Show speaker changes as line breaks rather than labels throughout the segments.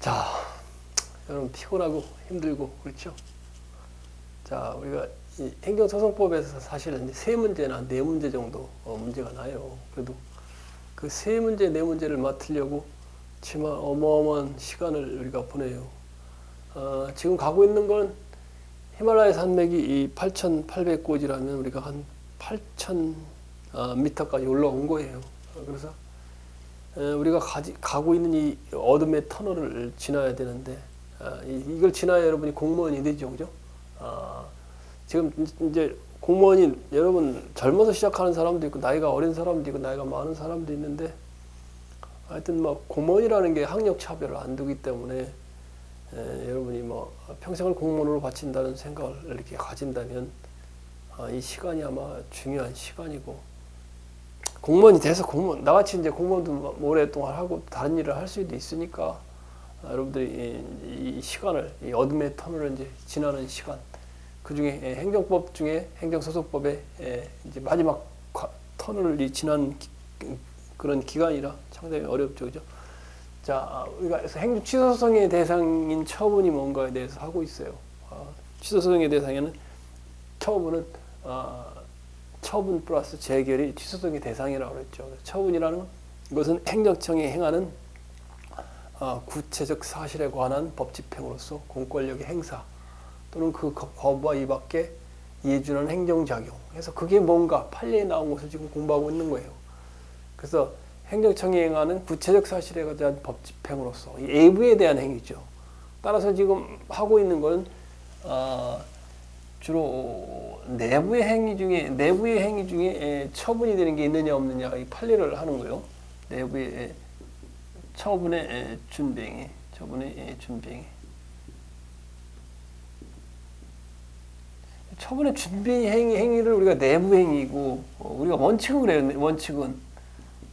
자, 여러분 피곤하고 힘들고 그렇죠? 자, 우리가 이 행정소송법에서 사실은 세 문제나 네 문제 정도 문제가 나요. 그래도 그 세 문제, 네 문제를 맡으려고 정말 어마어마한 시간을 우리가 보내요. 지금 가고 있는 건 히말라야 산맥이 이 8,800고지라면 우리가 한 8,000 미터까지 올라온 거예요. 그래서 우리가 가고 있는 이 어둠의 터널을 지나야 되는데 이걸 지나야 여러분이 공무원이 되죠, 그죠? 지금 이제 공무원이 여러분 젊어서 시작하는 사람도 있고 나이가 어린 사람도 있고 나이가 많은 사람도 있는데 하여튼 뭐 공무원이라는 게 학력 차별을 안 두기 때문에 여러분이 뭐 평생을 공무원으로 바친다는 생각을 이렇게 가진다면 이 시간이 아마 중요한 시간이고 공무원이 돼서 나같이 이제 공무원도 오랫동안 하고 다른 일을 할 수도 있으니까 여러분들이 이 시간을 이 어둠의 터널을 이제 지나는 시간 그 중에 행정법 중에 행정소송법의 이제 마지막 터널을 지난 그런 기간이라 상당히 어렵죠, 그죠? 자, 우리가 행정 취소소송의 대상인 처분이 뭔가에 대해서 하고 있어요. 취소소송의 대상에는 처분은 처분 플러스 재결이 취소소송의 대상이라고 그랬죠. 처분이라는 것은 행정청이 행하는 구체적 사실에 관한 법 집행으로서 공권력의 행사 또는 그 거부와 이밖에 이해준하는 행정작용. 그래서 그게 뭔가 판례에 나온 것을 지금 공부하고 있는 거예요. 그래서 행정청이 행하는 구체적 사실에 대한 법 집행으로서 이 외부에 대한 행위죠. 따라서 지금 하고 있는 건 주로 내부의 행위 중에 처분이 되는 게 있느냐 없느냐 이 판례를 하는 거예요. 내부의 처분의 준비행위, 처분의 준비 행위를 우리가 내부 행위고 우리가 원칙은 그래요.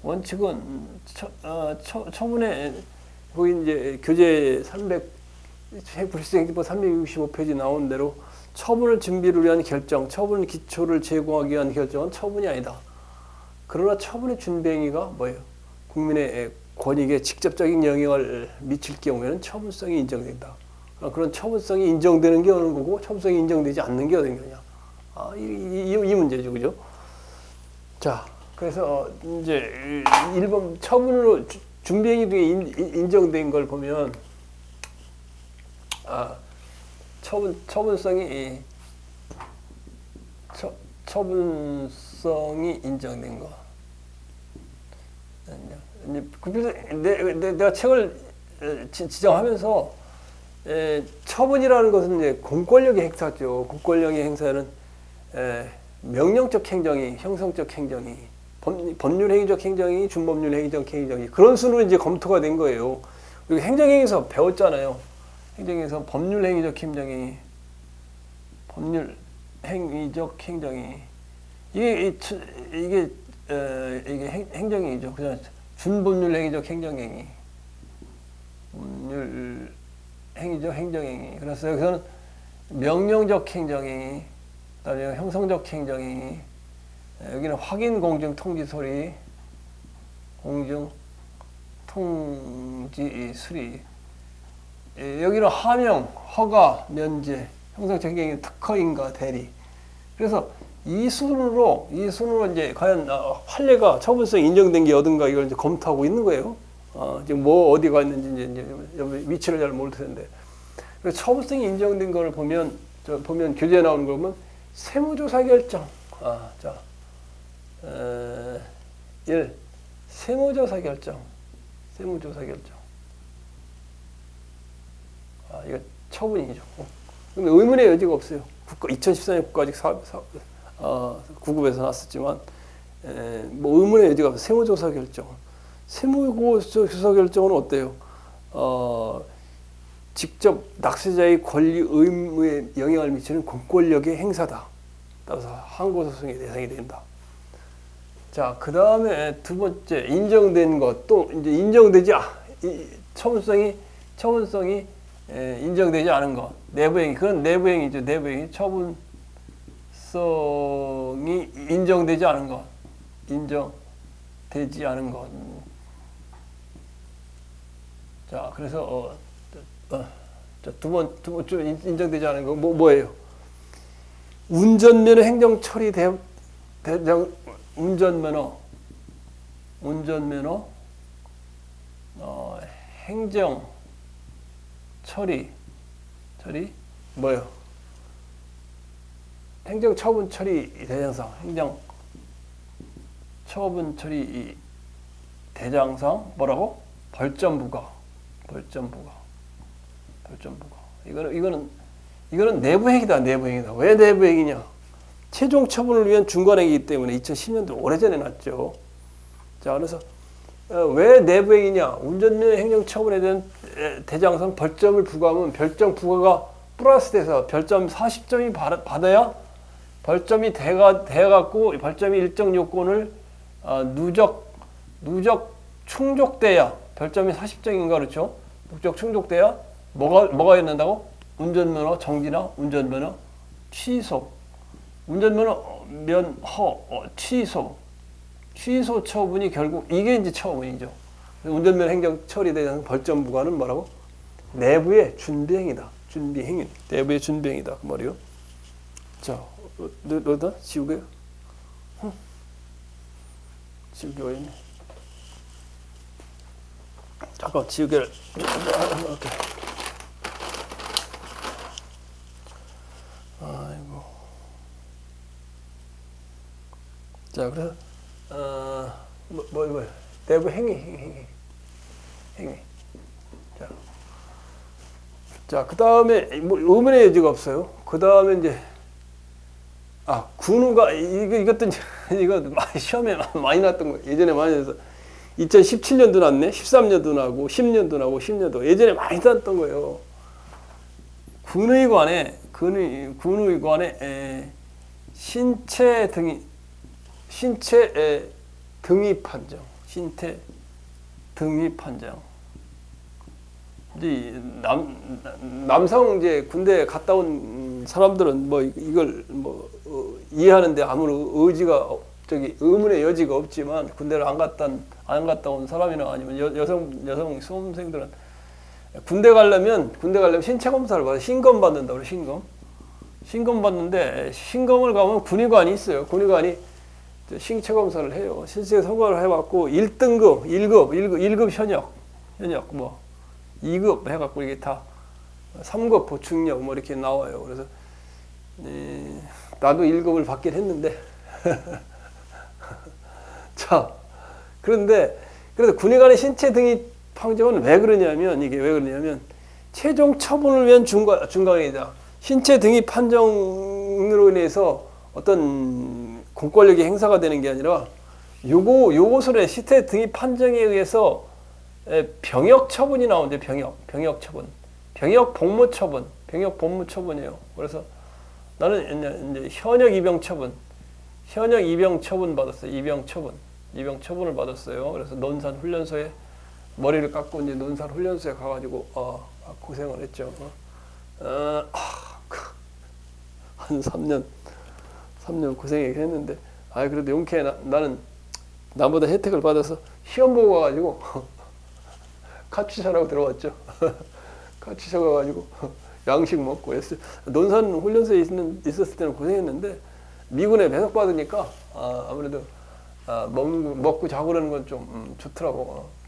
원칙은 처분의 거기 이제 교재 365페이지 나온 대로 처분을 준비를 위한 결정, 처분 기초를 제공하기 위한 결정은 처분이 아니다. 그러나 처분의 준비 행위가 뭐예요? 국민의 권익에 직접적인 영향을 미칠 경우에는 처분성이 인정된다. 그런 처분성이 인정되는 게 어느 거고 처분성이 인정되지 않는 게 어느 거냐. 이 문제죠, 그죠? 자, 그래서 이제 1번 처분으로 준비행위 중에 인정된 걸 보면 처분성이 인정된 거. 그래서 내가 책을 지정하면서 처분이라는 것은 이제 공권력의 행사죠. 공권력의 행사는 명령적 행정이, 형성적 행정이, 법률 행위적 행정이, 준법률 행위적 행정이 그런 순으로 이제 검토가 된 거예요. 그리고 행정행위에서 배웠잖아요. 행정에서 법률 행위적 행정이, 법률 행위적 행정이 이게 행정행위죠. 그냥 준법률 행위적 행정행위, 법률 행위적 행정행위. 그래서 여기서는 명령적 행정행위, 그다음에 형성적 행정행위. 여기는 확인, 공증, 통지, 소리, 공증, 통지, 수리. 여기는 하명, 허가, 면제, 형성적 행정행위, 특허, 인가, 대리. 그래서 이 순으로 이제 과연 판례가 처분성이 인정된 게 어딘가 이걸 이제 검토하고 있는 거예요. 지금 뭐 어디가 있는지 이제 위치를 잘 모를 텐데. 그래서 처분성이 인정된 걸 보면 교재에 나오는 거 보면 세무조사 결정. 자, 1. 세무조사 결정. 이거 처분이죠. 근데 의문의 여지가 없어요. 2014년 국가직 구급에서 나왔었지만 뭐 의문의 여지가 없어요. 세무조사 결정. 세무조사 결정은 어때요? 직접 납세자의 권리 의무에 영향을 미치는 공권력의 행사다. 따라서 항고소송의 대상이 된다. 자, 그 다음에 두 번째 인정된 것, 또 이제 인정되지 처분성이 인정되지 않은 것, 내부행위, 그건 내부행위죠. 내부행위, 처분성이 인정되지 않은 것. 자, 그래서 자, 두 번 좀 인정되지 않은 거 뭐예요? 운전면허 행정 처리 대장 운전면허 행정 처리 뭐예요? 행정 처분 처리 대장상 행정 처분 처리 대장상 뭐라고? 벌점부가. 이거는 내부행위다. 왜 내부행위냐? 최종 처분을 위한 중간행위이기 때문에 2010년도 오래전에 났죠. 자, 그래서 왜 내부행위냐? 운전면허 행정처분에 대한 대장상 벌점을 부과하면 별점 부과가 플러스돼서 별점 40점이 받아야 벌점이 돼갖고 벌점이 일정 요건을 누적 충족돼야 별점이 40점인가 그렇죠? 누적 충족돼야 뭐가 일어난다고? 운전면허 정지나 운전면허 취소, 운전면허 취소 처분이 결국 이게 이제 처분이죠. 운전면허 행정 처리에 대한 벌점 부과는 뭐라고? 내부의 준비행위다. 내부의 준비행위다. 그 말이요. 자, 너다 지우개요? 지우개 왜 있네? 잠깐 지우개를 이렇게. 아이고. 자, 그래서 뭐 내부 행위. 자, 그 다음에 뭐 의문의 여지가 없어요. 그 다음에 이제 군우가 이것도 이제 이거 시험에 많이 났던 거. 예전에 많이 해서 2017년도 났네, 13년도 나고, 10년도 나고, 10년도 예전에 많이 났던 거예요. 군의관에 신체 등위 판정. 이제 남성 이제 군대 갔다 온 사람들은 뭐 이걸 이해하는데 아무런 의문의 여지가 없지만 군대를 안 갔다 온 사람이나 아니면 여성 수험생들은 군대 가려면 신체 검사를 받아. 신검 받는다고 그래. 신검 받는데 신검을 가면 군의관이 있어요. 군의관이 신체 검사를 해요. 신체 선고를 해갖고 1등급, 1급 현역 뭐 2급 해갖고 이게 다 3급 보충력 뭐 이렇게 나와요. 그래서 나도 1급을 받긴 했는데 자, 그래서 군의관의 신체 등위 판정은 왜 그러냐면 최종 처분을 위한 중간행위다. 신체 등위 판정으로 인해서 어떤 공권력이 행사가 되는 게 아니라 요것을 신체 등위 판정에 의해서 병역 처분이 나오는데 병역 처분, 병역 복무 처분이에요. 그래서 나는 이제 현역 입영 처분 받았어요. 입영 처분을 받았어요. 그래서 논산 훈련소에 머리를 깎고 이제 논산 훈련소에 가가지고 고생을 했죠. 한 3년 고생했는데 그래도 용케 나는 나보다 혜택을 받아서 시험 보고 가가지고 카츠샤라고 들어왔죠. 카츠샤 가가지고 양식 먹고 했어요. 논산 훈련소에 있었을 때는 고생했는데 미군에 배속받으니까 아무래도 먹고 자고 그러는 건 좀 좋더라고.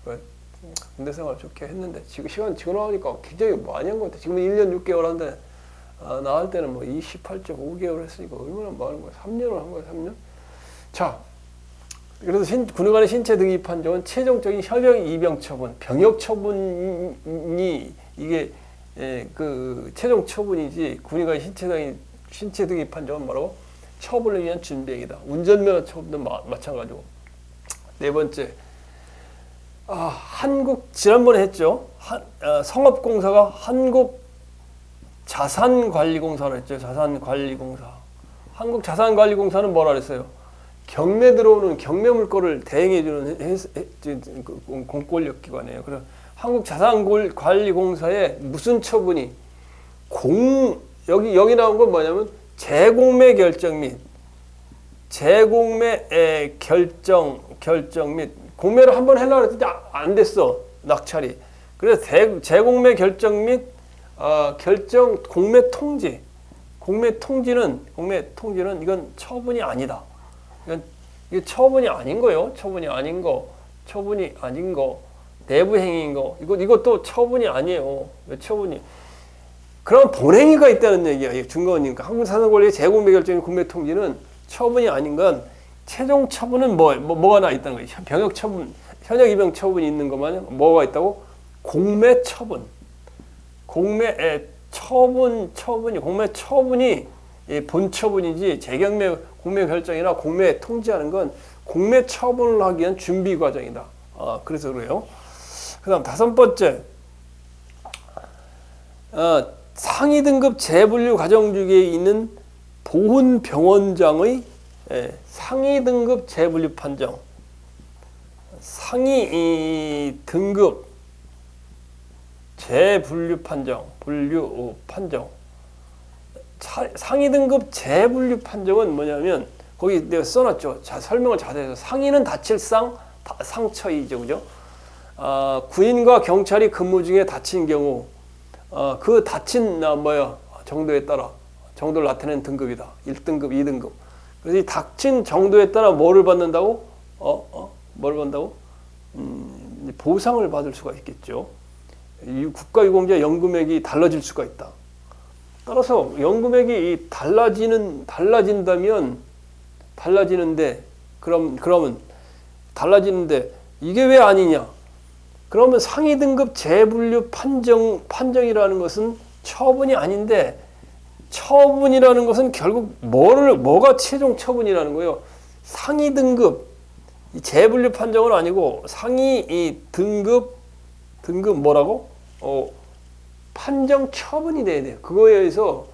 군대 생활 좋게 했는데 지금 시간 지금 나오니까 굉장히 많이 한 것 같아. 지금 1년 6개월 한데 나 할 때는 뭐 28.5개월 했으니까 얼마나 많은 거야. 3년을 한 거야. 3년. 자, 그래서 군의관의 신체 등위 판정은 최종적인 현역 입영 처분, 병역 처분이 이게 그 최종 처분이지. 군의관의 신체 등위 판정은 뭐라고? 처분을 위한 준비행위다. 운전면허 처분도 마찬가지고. 네 번째, 지난번에 했죠. 성업공사가 한국자산관리공사로 했죠. 자산관리공사. 한국자산관리공사는 뭐라 그랬어요? 경매 들어오는 경매 물건을 대행해주는 공권력 기관이에요. 그래서 한국자산관리공사의 무슨 처분이 여기 나온 건 뭐냐면 재공매 결정 및 공매를 한번 하려고 했는데 안 됐어. 낙찰이. 그래서 재공매 결정 및 결정 공매 통지. 공매 통지는 이건 처분이 아니다. 이게 처분이 아닌 거요. 처분이 아닌 거. 내부 행위인 거. 이것도 처분이 아니에요. 왜 처분이? 그럼 본행위가 있다는 얘기야. 증거원이니까. 한국산업권리의 재공매 결정인 공매 통지는 처분이 아닌 건 최종 처분은 뭐가 나 있다는 거예요. 병역 처분, 현역 입영 처분이 있는 것만 뭐가 있다고? 공매 처분. 공매 처분이 본 처분이지 재경매 공매 결정이나 공매 통지하는 건 공매 처분을 하기 위한 준비 과정이다. 그래서 그래요. 그다음 5번째. 상위 등급 재분류 과정 중에 있는 보훈병원장의 상위 등급 재분류 판정. 상위 등급 재분류 판정, 분류 판정. 상위 등급 재분류 판정은 뭐냐면 거기 내가 써놨죠. 설명을 자세히 해서 상위는 다칠상 상처이죠, 그죠? 군인과 경찰이 근무 중에 다친 경우 그 다친 정도에 따라 정도를 나타내는 등급이다. 1등급, 2등급. 그래서 이 다친 정도에 따라 뭐를 받는다고? 뭐를 받는다고? 보상을 받을 수가 있겠죠. 국가유공자 연금액이 달라질 수가 있다. 따라서 연금액이 달라지는데 그러면 달라지는데 이게 왜 아니냐? 그러면 상위 등급 재분류 판정이라는 것은 처분이 아닌데 처분이라는 것은 결국 뭐가 최종 처분이라는 거예요. 상위 등급 재분류 판정은 아니고 상위 이 등급 뭐라고? 판정 처분이 돼야 돼요. 그거에 의해서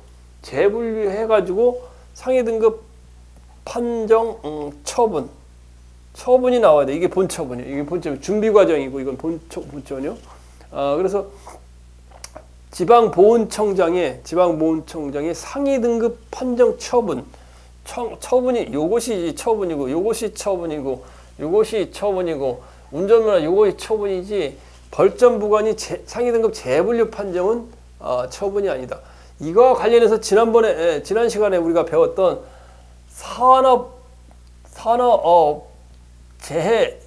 재분류해가지고 상위 등급 판정 처분이 나와야 돼. 이게 본처분이에요. 이게 본처분. 준비 과정이고 이건 본처분이요. 그래서 지방보훈청장의 상위 등급 판정 처분이 요것이 처분이고 운전면허 요것이 처분이지 벌점부관이 상위 등급 재분류 판정은 처분이 아니다. 이거와 관련해서 지난 시간에 우리가 배웠던 산업재해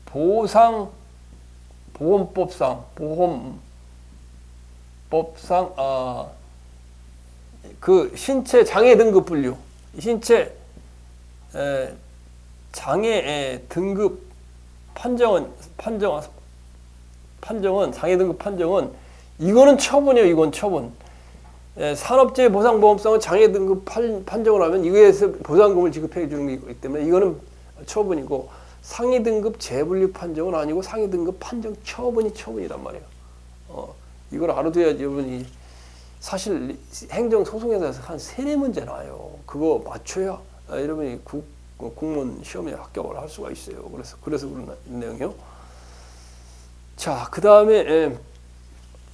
보험법상 그 신체 장애 등급 분류, 신체 장애 등급 판정은 장애 등급 판정은 이거는 처분이에요. 이건 처분. 산업재해 보상보험상은 장애 등급 판정을 하면 이거에서 보상금을 지급해 주는 게 있기 때문에 이거는 처분이고 상위 등급 재분류 판정은 아니고 상위 등급 판정 처분이란 말이에요. 이걸 알아둬야지 여러분이 사실 행정소송에서 한 3-4문제 나요. 그거 맞춰야 여러분이 공무원 시험에 합격을 할 수가 있어요. 그래서 그런 내용이요. 자, 그 다음에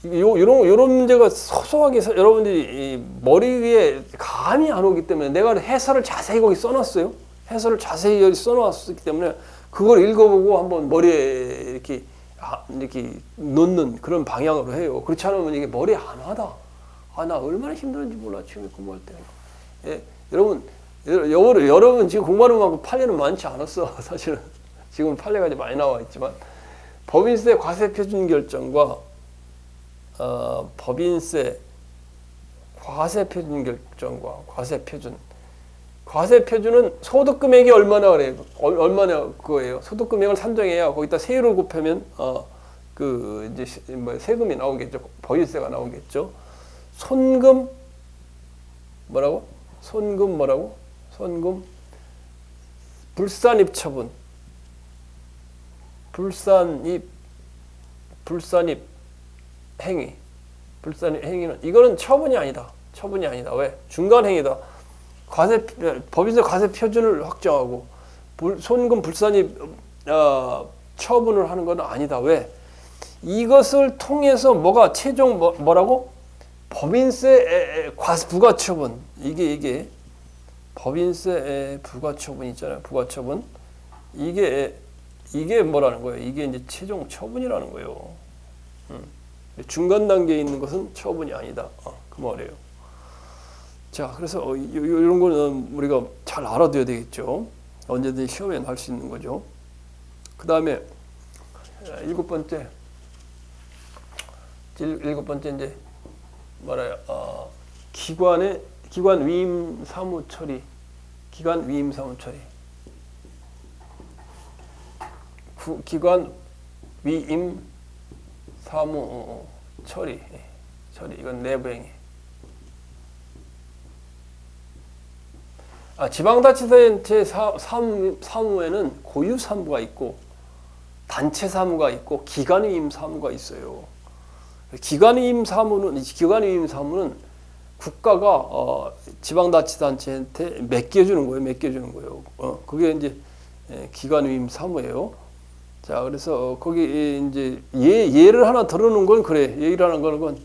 요런 문제가 소소하게 여러분들이 머리 위에 감이 안 오기 때문에 내가 해설을 자세히 거기 써놨어요. 해설을 자세히 여기 써놨기 때문에 그걸 읽어보고 한번 머리에 이렇게 놓는 그런 방향으로 해요. 그렇지 않으면 이게 머리에 안 와다. 나 얼마나 힘들었는지 몰라. 지금 공부할 때. 여러분 지금 공부하는 만큼 판례는 많지 않았어. 사실은 지금 판례가 많이 나와 있지만 법인세 과세 표준 결정과 법인세 과세 표준 결정과 과세 표준은 소득 금액이 얼마나 그래요? 얼마나 그거예요? 소득 금액을 산정해야 거기다 세율을 곱하면 이제 세금이 나오겠죠. 법인세가 나오겠죠. 손금 불산입 처분. 불산입 행위는 이거는 처분이 아니다. 왜? 중간 행위다. 법인세 과세 표준을 확정하고 손금 불산입 처분을 하는 건 아니다. 왜? 이것을 통해서 뭐가 최종 뭐라고? 법인세 부과처분. 이게 법인세 부과처분 있잖아요. 부과처분. 이게 뭐라는 거예요? 이게 이제 최종 처분이라는 거예요. 중간 단계에 있는 것은 처분이 아니다. 그 말이에요. 자, 그래서 이런 거는 우리가 잘 알아둬야 되겠죠. 언제든지 시험에 나올 수 있는 거죠. 그 다음에 일곱 번째 이제 말아요. 기관 위임 사무 처리. 기관 위임 사무 처리. 기관 위임 사무 처리. 이건 내부 행위. 지방자치단체 사무에는 고유 사무가 있고 단체 사무가 있고 기관 위임 사무가 있어요. 기관 위임 사무는 국가가 지방자치단체한테 맡겨주는 거예요. 그게 이제 기관 위임 사무예요. 자, 그래서 거기 이제 예를 하나 들어놓은 건 그래. 예를 하는 건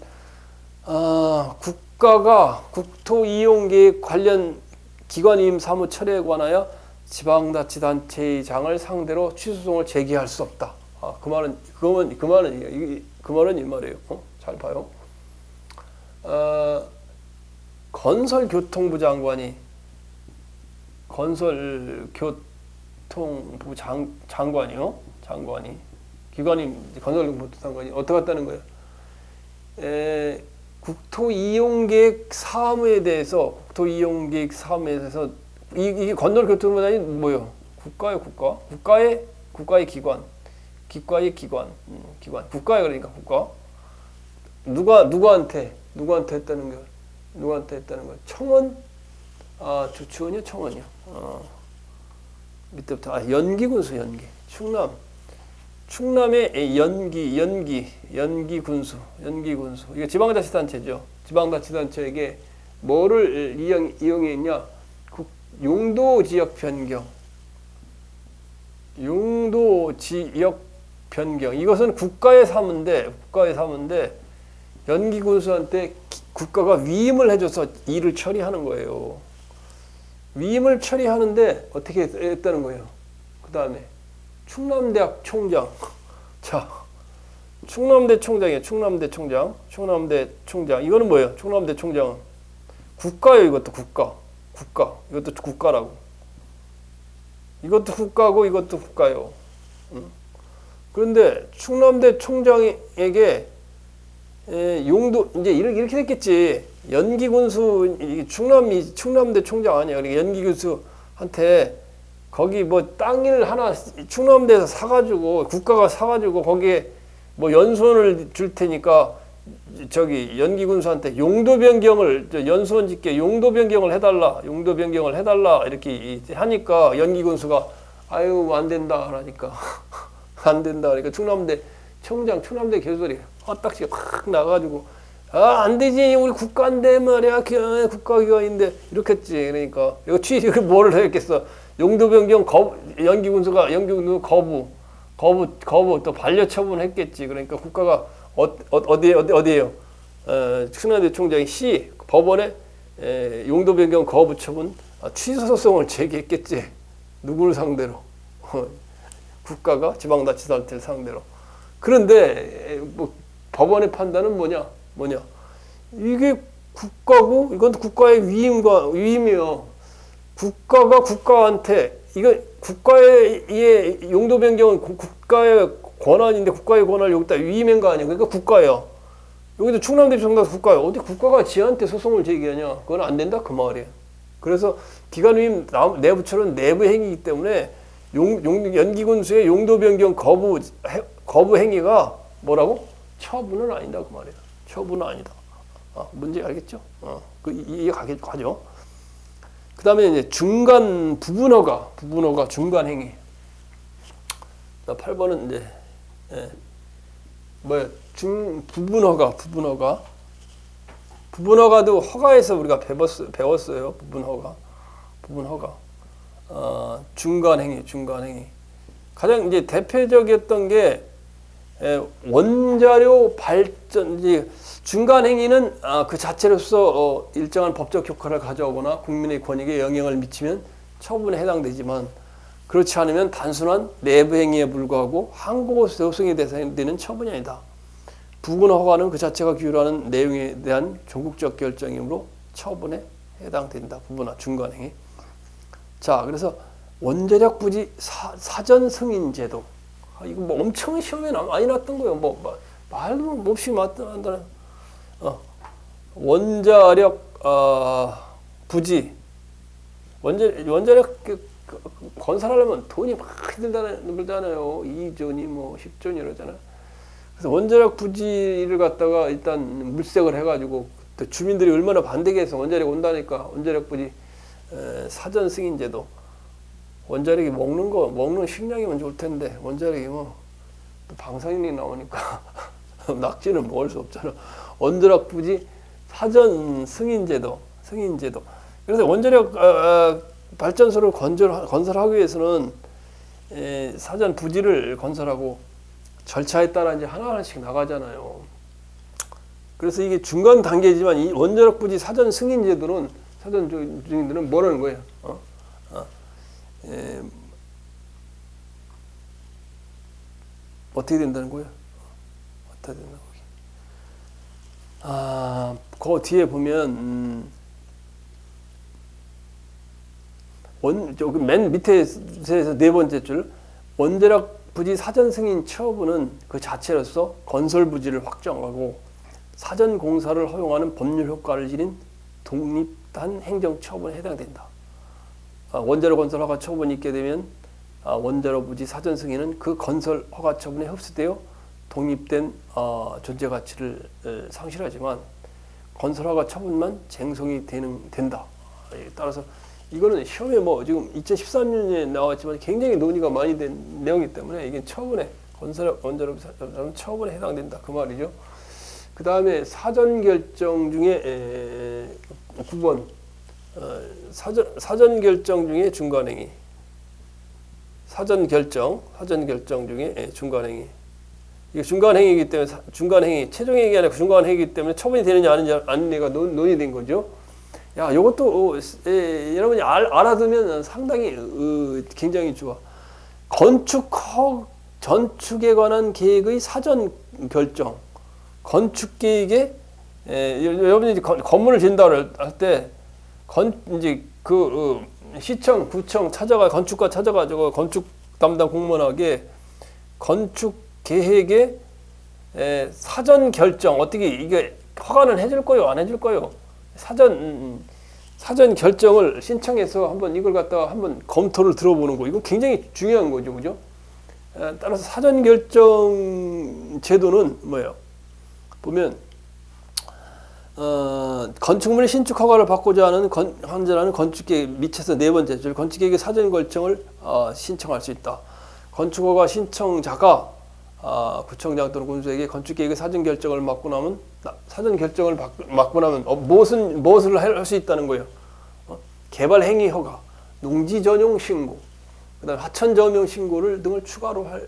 국가가 국토 이용 계획 관련 기관 위임 사무 처리에 관하여 지방자치단체장을 상대로 취소송을 제기할 수 없다. 그 말은 이 말이에요. 잘 봐요. 건설교통부 장관이 건설교통부 장관이 기관이 건설교통부 장관이 어떻게 했다는 거예요? 국토이용계획 사무에 대해서 이게 건설교통부 장관이 뭐예요? 국가의 기관. 국가에 그러니까 국가. 누구한테 했다는 거예요? 청원? 주치원이요? 청원이요? 밑에부터 연기군수. 충남의 연기군수. 이게 지방자치단체죠. 지방자치단체에게 뭐를 이용했냐? 용도지역 변경. 이것은 국가의 사무인데 연기군수한테 국가가 위임을 해줘서 일을 처리하는 거예요. 위임을 처리하는데 어떻게 했다는 거예요? 그 다음에 충남대학 총장. 자, 충남대 총장. 이거는 뭐예요? 충남대 총장은 국가예요. 이것도 국가. 이것도 국가라고. 이것도 국가고 이것도 국가요. 그런데 충남대 총장에게 용도 이제 이렇게 됐겠지. 연기군수 충남대 총장 아니야. 그러니까 연기군수한테 거기 뭐 땅을 하나 충남대에서 사가지고 국가가 사가지고 거기에 뭐 연수원을 줄 테니까 저기 연기군수한테 용도 변경을 연수원 짓게 용도 변경을 해달라 이렇게 하니까 연기군수가 아유 안 된다 하니까 안 된다 그러니까 충남대 교수들이 헛딱지가 확 나가지고 안 되지 우리 국가인데 말이야 국가기관인데 이렇겠지. 그러니까 이거 뭐를 했겠어. 용도 변경 연기군수 거부 또 반려 처분했겠지. 그러니까 국가가 어디에요? 충남대 총장이 법원에 용도 변경 거부 처분 취소 소송을 제기했겠지. 누구를 상대로? 국가가 지방자치단체를 상대로. 그런데 뭐 법원의 판단은 뭐냐? 이게 국가고 이건 국가의 위임이요. 국가가 국가한테 이거 국가의 용도 변경은 국가의 권한인데 국가의 권한을 여기다 위임한 거 아니야. 그러니까 국가예요. 여기도 충남대 총장 국가예요. 어디 국가가 지한테 소송을 제기하냐? 그건 안 된다 그 말이에요. 그래서 기관 위임 내부처는 내부 행위이기 때문에 연기군수의 용도 변경 거부 행위가 뭐라고? 처분은 아니다 그 말이에요. 처분은 아니다. 문제 알겠죠? 이해 가죠. 그 다음에 이제 중간 부분허가 중간 행위. 8번은 이제 부분허가도 허가에서 우리가 배웠어요. 부분허가. 중간 행위. 가장 이제 대표적이었던 게 원자료 발전. 이제 중간 행위는 그 자체로서 일정한 법적 효과를 가져오거나 국민의 권익에 영향을 미치면 처분에 해당되지만 그렇지 않으면 단순한 내부 행위에 불과하고 항고 소송의 대상이 되는 처분이 아니다. 부분 허가는 그 자체가 규율하는 내용에 대한 종국적 결정이므로 처분에 해당된다. 부분화 중간행위. 자, 그래서 원자력 부지 사전 승인 제도. 이거 뭐 엄청 시험에 많이 났던 거예요. 뭐 말도 없이 맞다는 원자력 부지 원자력 건설하려면 돈이 막 들잖아요. 2조니 뭐 10조니 이러잖아요. 그래서 원자력 부지를 갖다가 일단 물색을 해가지고 또 주민들이 얼마나 반대게 해서 원자력 온다니까 원자력 부지 사전 승인 제도. 원자력이 먹는 식량이면 좋을 텐데 원자력이 뭐 또 방사능이 나오니까 낙지는 먹을 수 없잖아. 원자력 부지 사전 승인 제도. 그래서 원자력 발전소를 건설하기 위해서는 사전 부지를 건설하고 절차에 따라 이제 하나하나씩 나가잖아요. 그래서 이게 중간 단계지만 이 원자력 부지 사전 승인 제도는 사전 승인들은 뭐라는 거예요? 어떻게 된다는 거예요? 어떻게 된다고? 그 뒤에 보면 맨 밑에서 네 번째 줄 원자력 부지 사전 승인 처분은 그 자체로서 건설 부지를 확정하고 사전 공사를 허용하는 법률 효과를 지닌 독립한 행정 처분에 해당된다. 원자력 건설 허가 처분이 있게 되면 원자력 부지 사전 승인은 그 건설 허가 처분에 흡수되어 독립된 존재 가치를 상실하지만 건설 허가 처분만 쟁송이 된다. 따라서 이거는 시험에 뭐 지금 2013년에 나왔지만 굉장히 논의가 많이 된 내용이기 때문에 이게 처분에 원자력 처분에 해당된다 그 말이죠. 그 다음에 사전 결정 중에 9번 사전 결정 중에 중간행위. 사전 결정 중에 중간행위. 이게 중간행위이기 때문에 중간행위 최종행위가 아니라 중간행위이기 때문에 처분이 되느냐 아니냐가 논의된 거죠. 야, 이것도 여러분이 알아두면 상당히 굉장히 좋아. 건축에 관한 계획의 사전 결정. 건축 계획에 여러분이 건물을 짓는다고 할 때 이제 시청, 구청 건축가 찾아가지고 건축 담당 공무원에게 건축 계획의 사전 결정 어떻게 이게 허가는 해줄 거요, 안 해줄 거요? 사전 결정을 신청해서 한번 이걸 갖다가 한번 검토를 들어보는 거. 이건 굉장히 중요한 거죠, 그죠? 따라서 사전 결정 제도는 뭐예요? 보면 건축물의 신축 허가를 받고자 하는 환자라는 건축계획 밑에서 네 번째 줄 건축계획의 사전 결정을 신청할 수 있다. 건축허가 신청자가 구청장 또는 군수에게 건축계획의 사전 결정을 맡고 나면 무엇을 할 수 있다는 거예요? 개발 행위 허가, 농지 전용 신고, 그다음 하천 점용 신고를 등을 추가로 할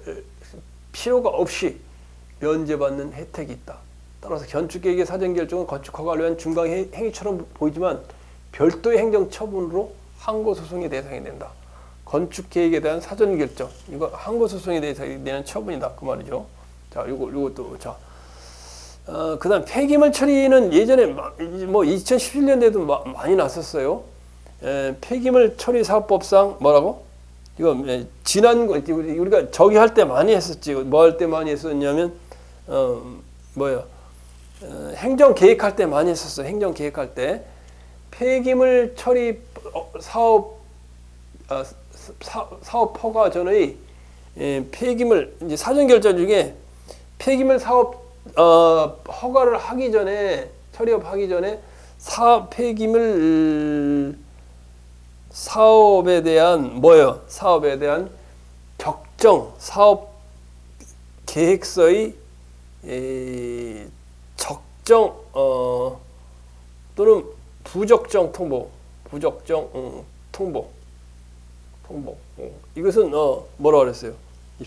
필요가 없이 면제받는 혜택이 있다. 따라서 건축계획의 사전 결정은 건축허가를 위한 중간 행위처럼 보이지만 별도의 행정처분으로 항고소송의 대상이 된다. 건축계획에 대한 사전 결정, 이거 항고소송에 대해서 되는 처분이다 그 말이죠. 자, 요것도 자, 그다음 폐기물 처리는 예전에 뭐 2017년에도 많이 났었어요. 폐기물 처리 사업법상 뭐라고? 이거 지난 거 우리가 저기 할 때 많이 했었지. 뭐 할 때 많이 했었냐면 행정 계획할 때 많이 했었어. 행정 계획할 때 폐기물 처리 사업 허가 전의 폐기물 이제 사전 결정 중에 폐기물 사업 허가를 하기 전에 처리업 하기 전에 폐기물 사업에 대한 사업에 대한 적정 사업 계획서의 적정 또는 부적정 통보 이것은 뭐라고 그랬어요?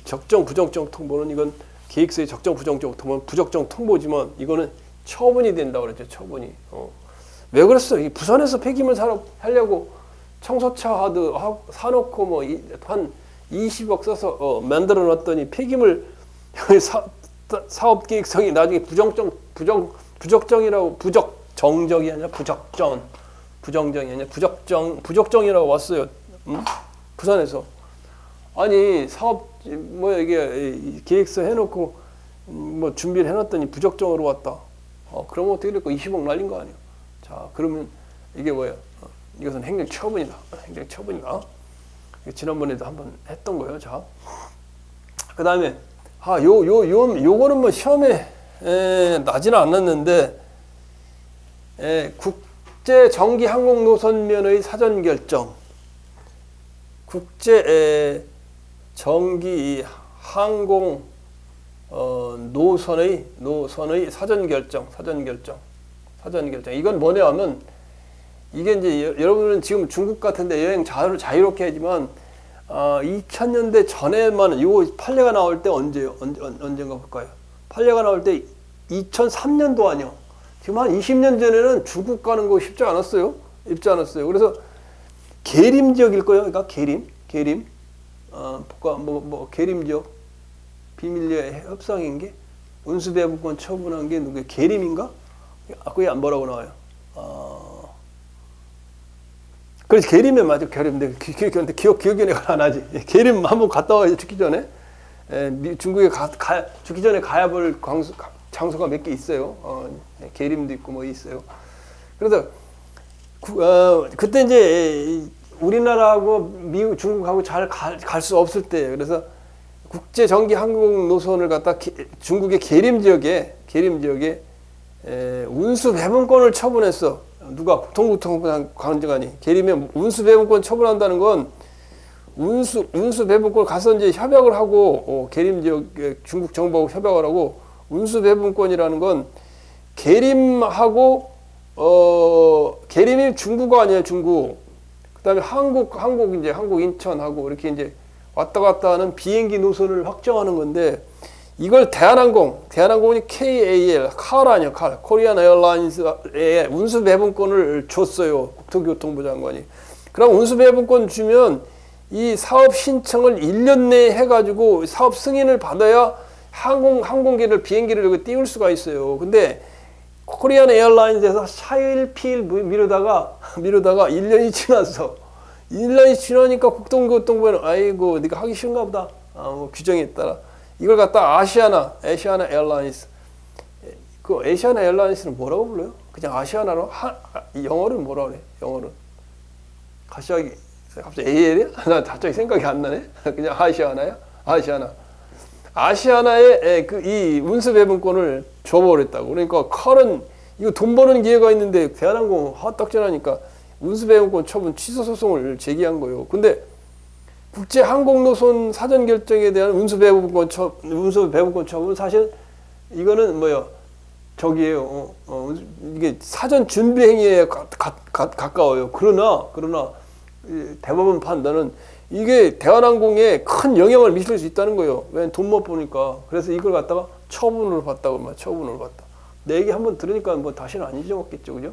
적정 부적정 통보는 이건 계획서의 적정 부적정 통보는 부적정 통보지만 이거는 처분이 된다고 그랬죠. 처분이. 왜 그랬어요? 이 부산에서 폐기물 사업 하려고 청소차 사놓고 뭐 한 20억 써서 만들어 놨더니 폐기물 사업계획성이 나중에 부적정이라고 부적정적이 아니라 부정정이 아니라 부적정이라고 왔어요. 부산에서. 아니 사업 뭐야 이게 계획서 해놓고 뭐 준비를 해놨더니 부적정으로 왔다. 그러면 어떻게 될까? 20억 날린 거 아니야. 자 그러면 이게 뭐야? 이것은 행정처분이다. 행정처분이다. 지난번에도 한번 했던 거예요. 자, 그 다음에 요거는 뭐 시험에 나지는 않았는데 국제 정기 항공 노선면의 사전 결정, 국제 정기 항공 노선의 사전 결정. 이건 뭐냐면 이게 이제 여러분은 지금 중국 같은데 여행 자유롭게 하지만 2000년대 전에만 요 판례가 나올 때 언젠가 볼까요? 판례가 나올 때 2003년도 아니요. 지금 한 20년 전에는 중국 가는 거 쉽지 않았어요. 그래서 계림 지역일 거예요. 그러니까 계림. 계림 지역 비밀리에 협상인 게 운수배분권 처분한 게 누구 계림인가? 그게 안 뭐라고 나와요. 그래서 계림에 맞아. 계림인데 기억이 내가 안 나지. 계림 한번 갔다 와요. 죽기 전에. 중국에 죽기 전에 가야 볼 장소가 몇 개 있어요. 계림도 있고 뭐 있어요. 그래서 그때 이제 우리나라하고 미국, 중국하고 잘 갈 수 없을 때 그래서 국제 정기 항공 노선을 갖다 중국의 계림 지역에 운수 배분권을 처분했어. 누가 국토교통부장관이 계림에 운수 배분권 처분한다는 건 운수 배분권 가서 이제 협약을 하고 계림 지역 중국 정부하고 협약을 하고 운수 배분권이라는 건 계림하고 계림이 중국어 아니에요. 중국. 그다음에 한국 인천하고 이렇게 이제 왔다 갔다 하는 비행기 노선을 확정하는 건데 이걸 대한항공이 KAL, 아니요, 코리안 에어라인스에 운수 배분권을 줬어요. 국토교통부 장관이. 그럼 운수 배분권 주면 이 사업 신청을 1년 내에 해가지고 사업 승인을 받아야 항공기를, 비행기를 여기 띄울 수가 있어요. 근데 코리안 에어라인스에서 차일피일 미루다가 1년이 지났어. 1년이 지나니까 국토교통부는 아이고, 네가 하기 싫은가 보다. 뭐 규정에 따라. 이걸 갖다 아시아나 에어라인스. 그 아시아나 에어라인스는 뭐라고 불러요? 그냥 아시아나로 영어는 뭐라고 그래? 영어는 갑자기 AL이야? 나 갑자기 생각이 안 나네. 그냥 아시아나야? 아시아나에 이 운수 배분권을 줘버렸다고. 그러니까 칼은 이거 돈 버는 기회가 있는데 대한항공 헛딱지나니까 운수 배분권 처분 취소 소송을 제기한 거예요. 근데 국제 항공 노선 사전 결정에 대한 운수 배분권 처분 사실 이거는 뭐요? 저기에요. 이게 사전 준비 행위에 가까워요. 그러나 대법원 판단은 이게 대한항공에 큰 영향을 미칠 수 있다는 거예요. 왜 돈 못 버니까. 그래서 이걸 갖다가 처분으로 봤다고 처분으로 봤다. 내 얘기 한번 들으니까 뭐 다시는 안 잊어먹겠죠, 그죠?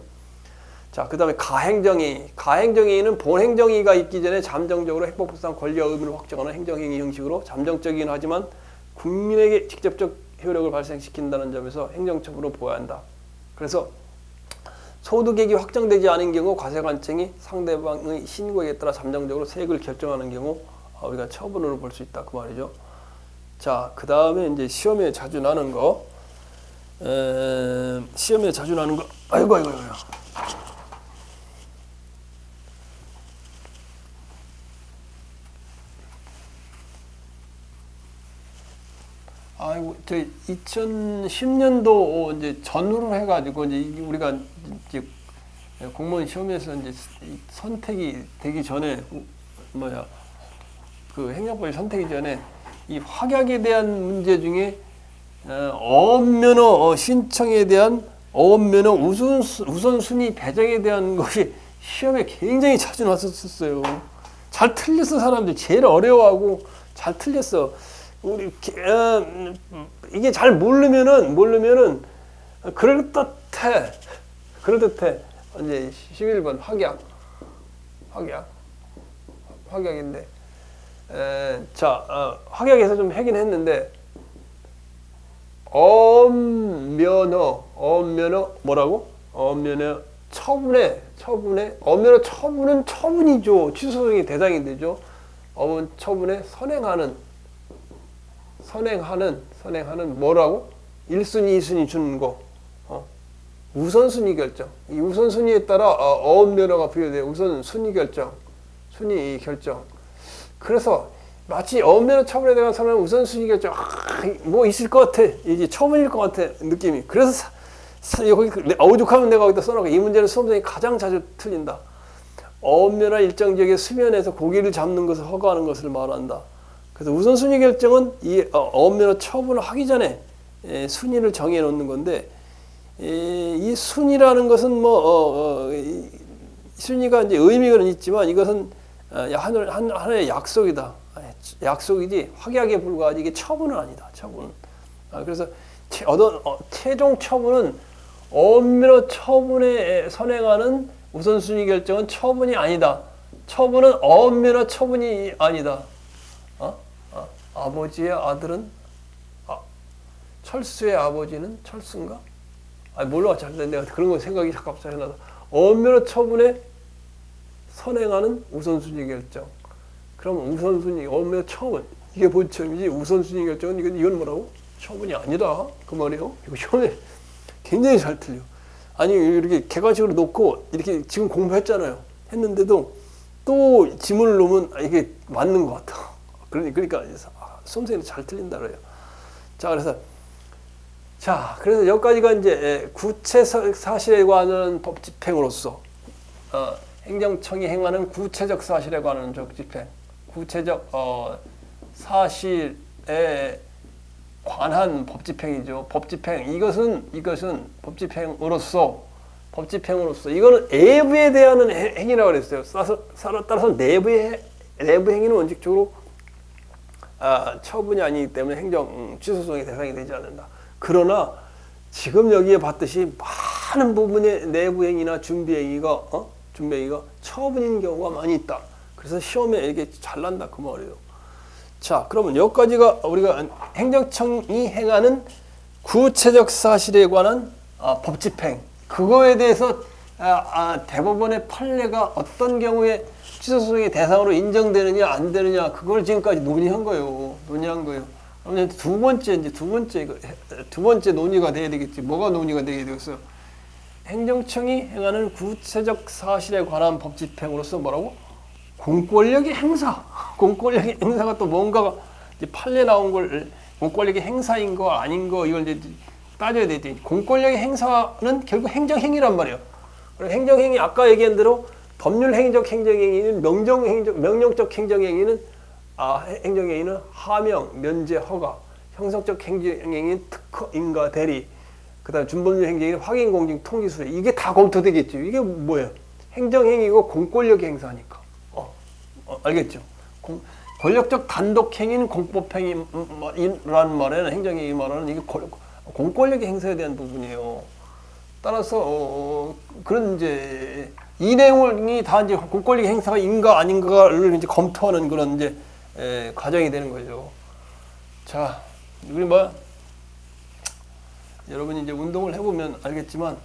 자, 그 다음에 가행정행위는 본행정위가 있기 전에 잠정적으로 핵법상 권리와 의무를 확정하는 행정행위 형식으로 잠정적이긴 하지만 국민에게 직접적 효력을 발생시킨다는 점에서 행정처분으로 보아야 한다. 그래서 소득액이 확정되지 않은 경우 과세관청이 상대방의 신고에 따라 잠정적으로 세액을 결정하는 경우 우리가 처분으로 볼 수 있다. 그 말이죠. 자, 그 다음에 이제 시험에 자주 나는 거. 아이고. 아이고, 저 2010년도 이제 전후로 해가지고 이제 우리가 이제 공무원 시험에서 이제 선택이 되기 전에 그 행정법이 선택이 전에 이 확약에 대한 문제 중에 어업면허 신청에 대한 어업면허 우선순위 배정에 대한 것이 시험에 굉장히 자주 나왔었어요. 잘 틀렸어. 사람들이 제일 어려워하고 잘 틀렸어. 우리 이게 잘 모르면은 그럴듯해. 이제 11번 확약인데 확약에서 좀 하긴 했는데 엄면허 뭐라고? 엄면허 처분에 엄면허 처분은 처분이죠. 취소소송의 대상이 되죠. 엄면 처분에 선행하는 뭐라고? 1순위, 2순위 주는 거. 우선순위 결정. 이 우선순위에 따라 엄면허가 부여돼요. 우선순위 결정. 순위 결정. 그래서 마치 엄면허 처분에 대한 선언은 우선순위 결정. 뭐 있을 것 같아. 이게 처분일 것 같아. 느낌이. 그래서 여기 오죽하면 내가 거기다 써놓고 이 문제는 수험생이 가장 자주 틀린다. 엄면허 일정 지역의 수면에서 고기를 잡는 것을 허가하는 것을 말한다. 그래서 우선순위 결정은 이 엄면허 처분을 하기 전에 순위를 정해 놓는 건데 이 순위라는 것은 순위가 이제 의미는 있지만 이것은 하나의 약속이다. 약속이지 확약에 불과하지 이게 처분은 아니다. 처분은. 그래서 최종 처분은 엄면허 처분에 선행하는 우선순위 결정은 처분이 아니다. 처분은 엄면허 처분이 아니다. 아버지의 아들은 철수의 아버지는 철수인가? 몰라. 잘 내가 그런 거 생각이 갑자기 나서 엄면허 처분에 선행하는 우선순위 결정. 그럼 우선순위 엄면허 처분 이게 본처음이지 우선순위 결정은 이건 뭐라고? 처분이 아니다. 그 말이에요. 이거 시험에 굉장히 잘 틀려. 아니 이렇게 객관식으로 놓고 이렇게 지금 공부했잖아요. 했는데도 또 지문을 놓으면 이게 맞는 것 같아. 그러니까 수험생이 잘 틀린다 그래요. 그래서 여기까지가 이제 구체적 사실에 관한 법 집행으로서 행정청이 행하는 구체적 사실에 관한 법 집행, 구체적 사실에 관한 법 집행이죠. 법 집행 이것은 법 집행으로서 이거는 외부에 대한 행위라고 그랬어요. 따라서 내부 행위는 원칙적으로 처분이 아니기 때문에 행정 취소소송의 대상이 되지 않는다. 그러나 지금 여기에 봤듯이 많은 부분의 내부 행위나 준비 행위가 처분인 경우가 많이 있다. 그래서 시험에 이게 잘 난다 그 말이에요. 자, 그러면 여기까지가 우리가 행정청이 행하는 구체적 사실에 관한 법 집행. 그거에 대해서 대법원의 판례가 어떤 경우에 취소소송의 대상으로 인정되느냐 안 되느냐 그걸 지금까지 논의한 거예요. 그러면 두 번째 논의가 돼야 되겠지. 뭐가 논의가 돼야 되겠어요? 행정청이 행하는 구체적 사실에 관한 법 집행으로서 뭐라고? 공권력의 행사가 또 뭔가가 이제 판례 나온 걸 공권력의 행사인 거 아닌 거 이걸 이제 따져야 되지. 공권력의 행사는 결국 행정행위란 말이에요. 그리고 행정행위 아까 얘기한 대로 법률행위적 행정행위는 명령적 행정행위는 행정행위는 하명, 면제, 허가, 형성적 행정행위는 특허, 인가, 대리, 그다음 준법률 행정행위는 확인, 공증, 통지, 수뢰 이게 다 검토되겠죠. 이게 뭐예요? 행정행위고 공권력의 행사니까. 알겠죠? 권력적 단독행위는 공법행위라는 말에는 행정행위 말하는 이게 공권력의 행사에 대한 부분이에요. 따라서 그런 이제 이 내용이 다 이제 공권력 행사가 인가 아닌가를 이제 검토하는 그런 이제 과정이 되는 거죠. 자, 우리 여러분이 이제 운동을 해보면 알겠지만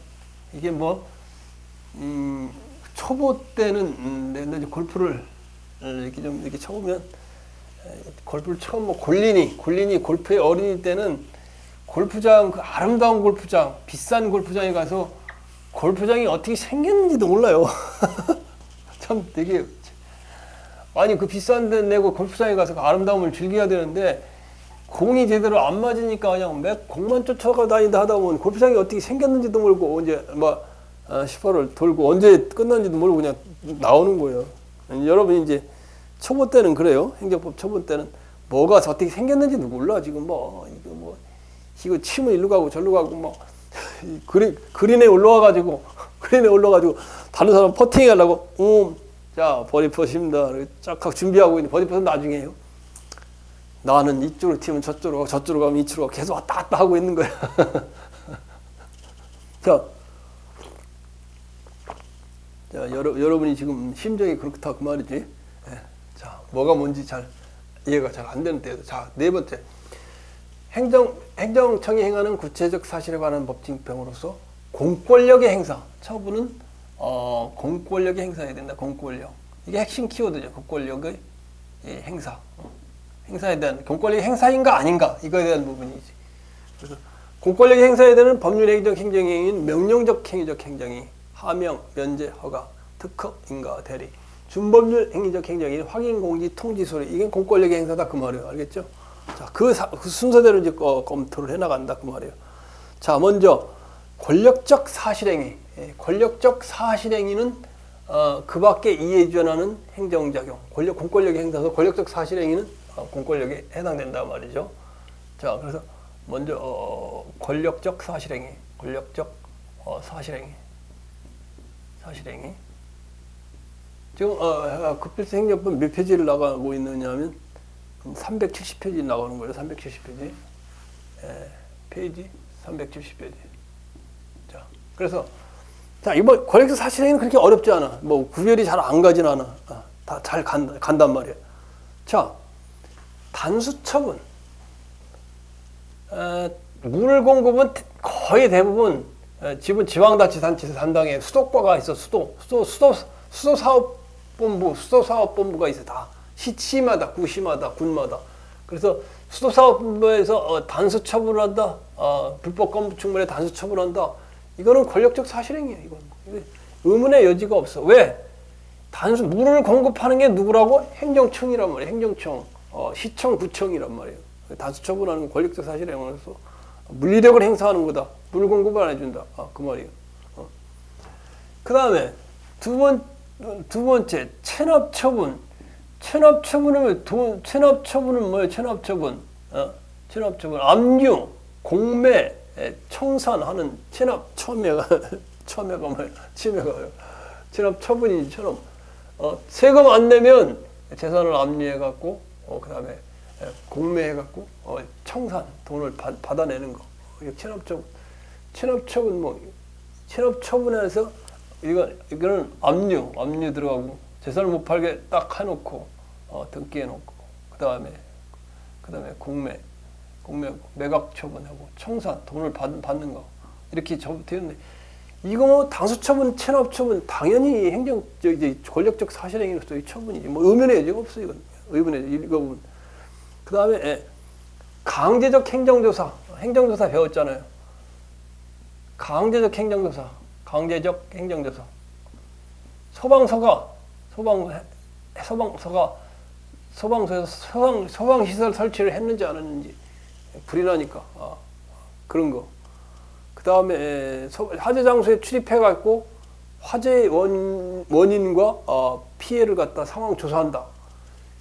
이게 초보 때는 내가 이제 골프를 이렇게 쳐보면 골프를 처음 골린이 골프의 어린이 때는 골프장 그 아름다운 골프장 비싼 골프장에 가서 골프장이 어떻게 생겼는지도 몰라요. 참 되게 그 비싼 데 내고 골프장에 가서 그 아름다움을 즐겨야 되는데 공이 제대로 안 맞으니까 그냥 공만 쫓아가 다니다 하다 보면 골프장이 어떻게 생겼는지도 모르고 언제 18홀 돌고 언제 끝났는지도 모르고 그냥 나오는 거예요. 여러분이 이제 초보 때는 그래요. 행정법 초보 때는 뭐가 어떻게 생겼는지도 몰라. 지금 이거 치면 일로 가고 절로 가고 그린에 올라와가지고 다른 사람 퍼팅 하려고 자 버디 퍼십니다. 쫙 하고 준비하고 있는데 버디 퍼는 나중에 해요. 나는 이쪽으로 튀면 저쪽으로 가면 이쪽으로 계속 왔다 갔다 하고 있는 거야. 자, 여러분이 지금 심정이 그렇다 그 말이지. 네. 자, 뭐가 뭔지 잘 이해가 잘 안 되는 때에도. 자, 네 번째. 행정청이 행하는 구체적 사실에 관한 법칙병으로서 공권력의 행사, 처분은 공권력의 행사해야 된다. 공권력. 이게 핵심 키워드죠. 공권력의 행사. 행사에 대한 공권력의 행사인가 아닌가 이거에 대한 부분이지. 그래서 공권력의 행사에 대한 법률 행정 행정행위인 명령적 행위적 행정이 하명, 면제, 허가, 특허, 인가, 대리, 준법률 행위적 행정이 확인, 공지, 통지, 소리. 이게 공권력의 행사다 그 말이에요. 알겠죠? 자, 그 순서대로 이제 검토를 해나간다 그 말이에요. 자, 먼저 권력적 사실행위. 권력적 사실행위는 그 밖에 이에 준하는 행정작용. 공권력의 행사에서 권력적 사실행위는 공권력에 해당된다 말이죠. 자, 그래서 먼저 권력적 사실행위. 권력적 사실행위. 지금 급필수 행정법 몇 페이지를 나가고 있느냐면 370페이지 나오는 거예요. 370페이지. 페이지 370페이지. 자, 그래서 자, 이번 권력적 사실행위는 그렇게 어렵지 않아. 뭐 구별이 잘 안 가진 않아. 다 잘 간단 말이야. 자, 단수처분. 물 공급은 거의 대부분 지방자치단체에서 담당해. 수도과가 있어. 수도사업본부가 있어. 다 시마다, 구시마다, 군마다. 그래서 수도사업본부에서 단수처분을 한다. 불법 건축물에 단수처분을 한다. 이거는 권력적 사실행위야. 이건 의문의 여지가 없어. 왜? 물을 공급하는 게 누구라고? 행정청이란 말이야. 행정청, 시청, 구청이란 말이에요. 단수처분하는 건 권력적 사실행위로서 물리력을 행사하는 거다. 물 공급을 안 해준다. 그 말이에요. 그 다음에 두 번째 체납처분. 체납처분은 뭐예요? 체납처분. 압류, 공매, 청산하는 체납 처매가 뭐예요? 체납처분이지. 세금 안 내면 재산을 압류해갖고 그다음에 공매해갖고 청산 돈을 받아내는 거. 이게 체납처분에서 이거는 압류 들어가고 재산을 못 팔게 딱 해놓고 등기해놓고 그다음에 공매 매각 처분하고 청산 돈을 받는 거 이렇게 되었네. 이거 뭐 당수처분, 체납처분 당연히 권력적 사실행위로서 이 처분이지. 뭐 의문의 여지가 없어 이건. 의문의 이거 부분. 그 다음에 강제적 행정조사 배웠잖아요. 강제적 행정조사. 소방서에서 소방시설 설치를 했는지 안 했는지 불이 나니까 그런 거. 그 다음에 화재 장소에 출입해갖고 화재의 원인과 피해를 갖다 상황 조사한다.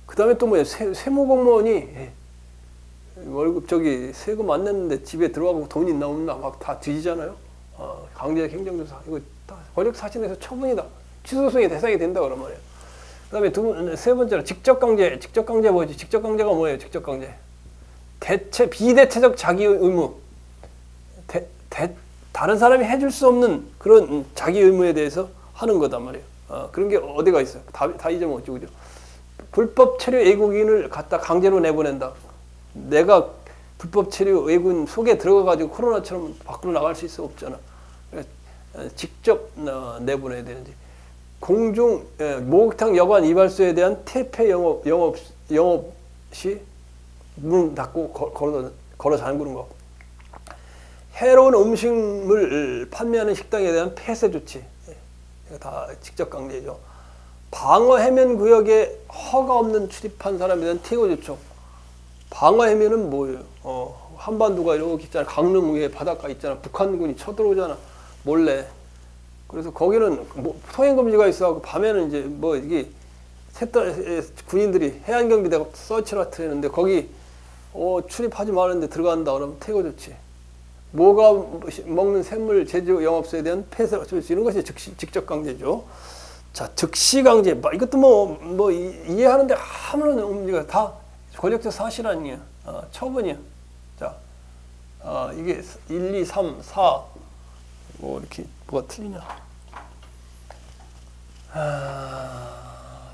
그 다음에 또 뭐야? 세무공무원이 월급 세금 안 냈는데 집에 들어가고 돈이 있나 없나 막 다 뒤지잖아요. 강제적 행정조사 이거 다 권력 사실에서 처분이다. 취소성의 대상이 된다 그런 말이에요. 그다음에 세 번째로 직접강제. 직접강제 뭐지? 직접강제가 뭐예요? 직접강제. 비대체적 자기 의무. 다른 사람이 해줄 수 없는 그런 자기 의무에 대해서 하는 거단 말이에요. 그런 게 어디가 있어요? 다 잊어먹었죠, 그죠? 불법 체류 외국인을 갖다 강제로 내보낸다. 내가 불법 체류 외국인 속에 들어가가지고 코로나처럼 밖으로 나갈 수 있어 없잖아. 직접 내보내야 되는지. 공중 목욕탕 여관 이발소에 대한 퇴폐 영업 시 문 닫고 걸어 잠그는 거. 해로운 음식물 판매하는 식당에 대한 폐쇄 조치. 이거 다 직접 강제죠. 방어 해면 구역에 허가 없는 출입한 사람에 대한 퇴거 조치. 방어 해면은 뭐예요? 한반도가 이렇게 있잖아. 강릉 위에 바닷가 있잖아. 북한군이 쳐들어오잖아. 몰래. 그래서 거기는 통행 금지가 있어갖고 밤에는 이제 이게 군인들이 해안경비대가 서치라트 했는데 거기 출입하지 말았는데 들어간다 그러면 퇴거 조치. 먹는 샘물 제조 영업소에 대한 폐쇄 조치. 이런 것이 직접 강제죠. 자, 즉시 강제. 이것도 이해하는데 아무런 의미가 다 권력적 사실 아니에요. 처분이야. 자, 이게 1, 2, 3, 4 이렇게 뭐가 틀리냐?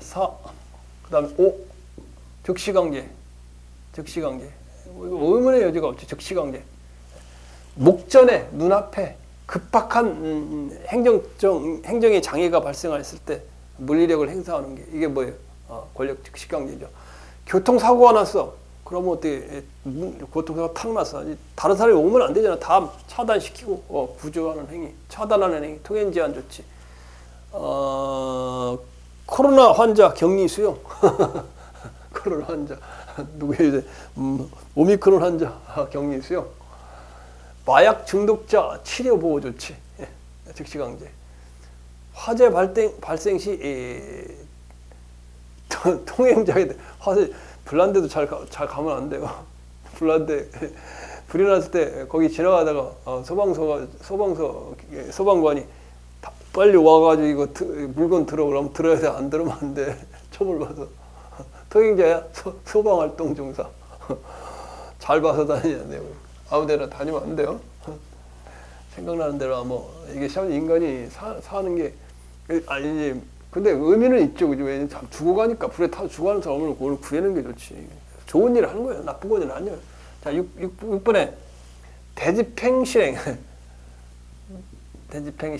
4. 그다음에 5. 즉시 강제. 이거 의문의 여지가 없죠. 즉시 강제. 목전에 눈앞에 급박한 행정의 장애가 발생했을 때 물리력을 행사하는 게 이게 뭐예요? 권력 직강제죠. 교통사고가 났어. 그러면 어떻게 교통사고 탁 났어. 다른 사람이 오면 안 되잖아. 다 차단시키고 구조하는 행위, 차단하는 행위, 통행 제한 조치. 코로나 환자 격리 수용. 코로나 환자 누구예요? 이제 오미크론 환자 격리 수용. 마약 중독자 치료 보호 조치. 즉시 강제. 화재 발생 시 통행자에 화재 불난데도 잘 가면 안 돼요. 불난데 불이 났을 때 거기 지나가다가 소방관이 빨리 와가지고 이거 물건 들어 그러면 들어야 돼. 안 들으면 안 돼. 처벌받아. 통행자야 소방활동 중사. 잘 봐서 다녀야 돼요. 아무데나 다니면 안 돼요. 생각나는 대로 뭐 이게 참 인간이 사는 게 아니지. 근데 의미는 있죠, 그죠? 왜냐면 죽어가니까 불에 타서 죽어가는 사람을 구해는 게 좋지. 좋은 일을 하는 거예요. 나쁜 건 아니에요. 자, 6번에 대집행 실행. 대집행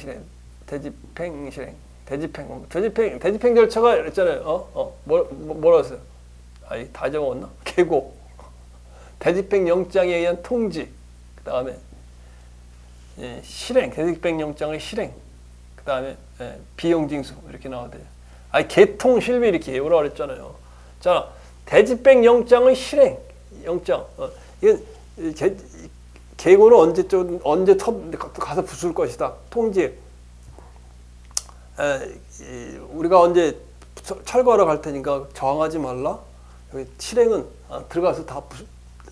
절차가 있잖아요. 뭐라 했어요? 아니, 다 적었나? 계고. 대집행 영장에 의한 통지. 그 다음에 실행. 대집행 영장의 실행. 그 다음에 비용징수 이렇게 나와야 아니 개통 실비 이렇게 외우라고 그랬잖아요. 자, 대집행 영장의 실행 영장. 이건 계고는 언제 가서 부술 것이다. 통지. 우리가 언제 철거하러 갈 테니까 저항하지 말라. 여기 실행은 들어가서 다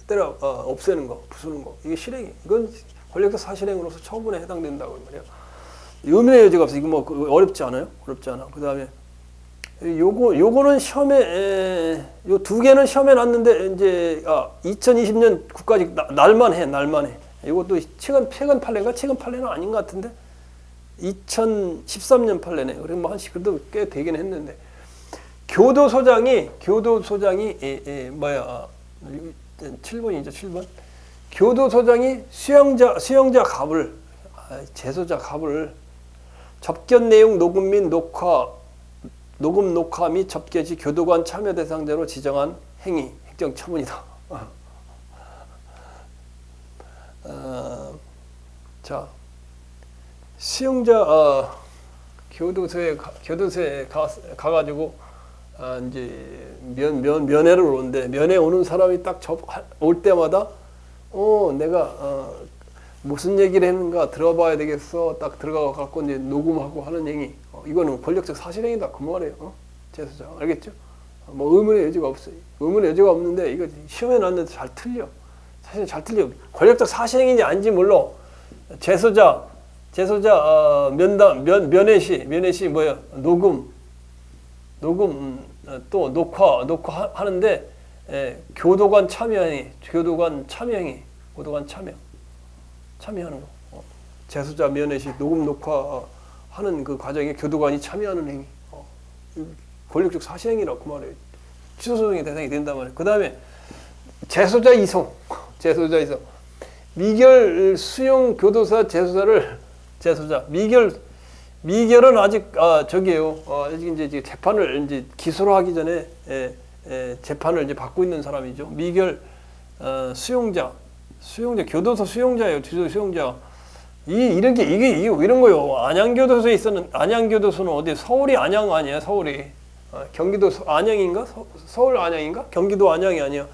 때려 없애는 거, 부수는 거. 이게 실행이. 이건 권력적 사실행으로서 처분에 해당된다고 말이야. 의문의 여지가 없어. 이거 뭐 어렵지 않아요? 어렵지 않아. 그 다음에 요거는 시험에 요 두 개는 시험에 났는데 이제 2020년 국가직 날만 해. 이것도 최근 판례인가? 최근 판례는 아닌 것 같은데 2013년 판례네. 그래 뭐 한씩 그래도 꽤 되긴 했는데 교도소장이 7번이죠. 7번. 교도소장이 수용자 갑을 재소자 갑을 접견 내용 녹음 및 녹화 및 접견 시 교도관 참여 대상자로 지정한 행위 행정처분이다. 자, 수용자 교도소에 가가지고 이제 면회를 오는데 면회 오는 사람이 딱 올 때마다 내가 무슨 얘기를 했는가 들어봐야 되겠어. 딱 들어가 갖고 이제 녹음하고 하는 행위. 이거는 권력적 사실행위다 그 말이에요. 재소자 알겠죠? 뭐 의문의 여지가 없어요. 의문의 여지가 없는데 이거 시험에 나왔는데 잘 틀려. 사실 잘 틀려. 권력적 사실행위인지 아닌지 몰라. 재소자 면회 시 뭐야? 녹음 또 녹화 하는데 교도관 참여하는 거. 재소자 면회 시 녹음 녹화 하는 그 과정에 교도관이 참여하는 행위. 권력적 사실행위라고 그 말이에요. 취소소송의 대상이 된단 말이에요. 그 다음에 재소자 이송. 미결 수용 교도소 재소자. 미결은 아직 저기에요. 아직 이제 재판을 이제 기소를 하기 전에 재판을 이제 받고 있는 사람이죠. 미결 수용자 교도소 수용자예요. 교도소 수용자. 이런 거요. 안양교도소는 어디 서울이 안양 아니야? 서울이 경기도 안양인가? 서울 안양인가? 경기도 안양이 아니야.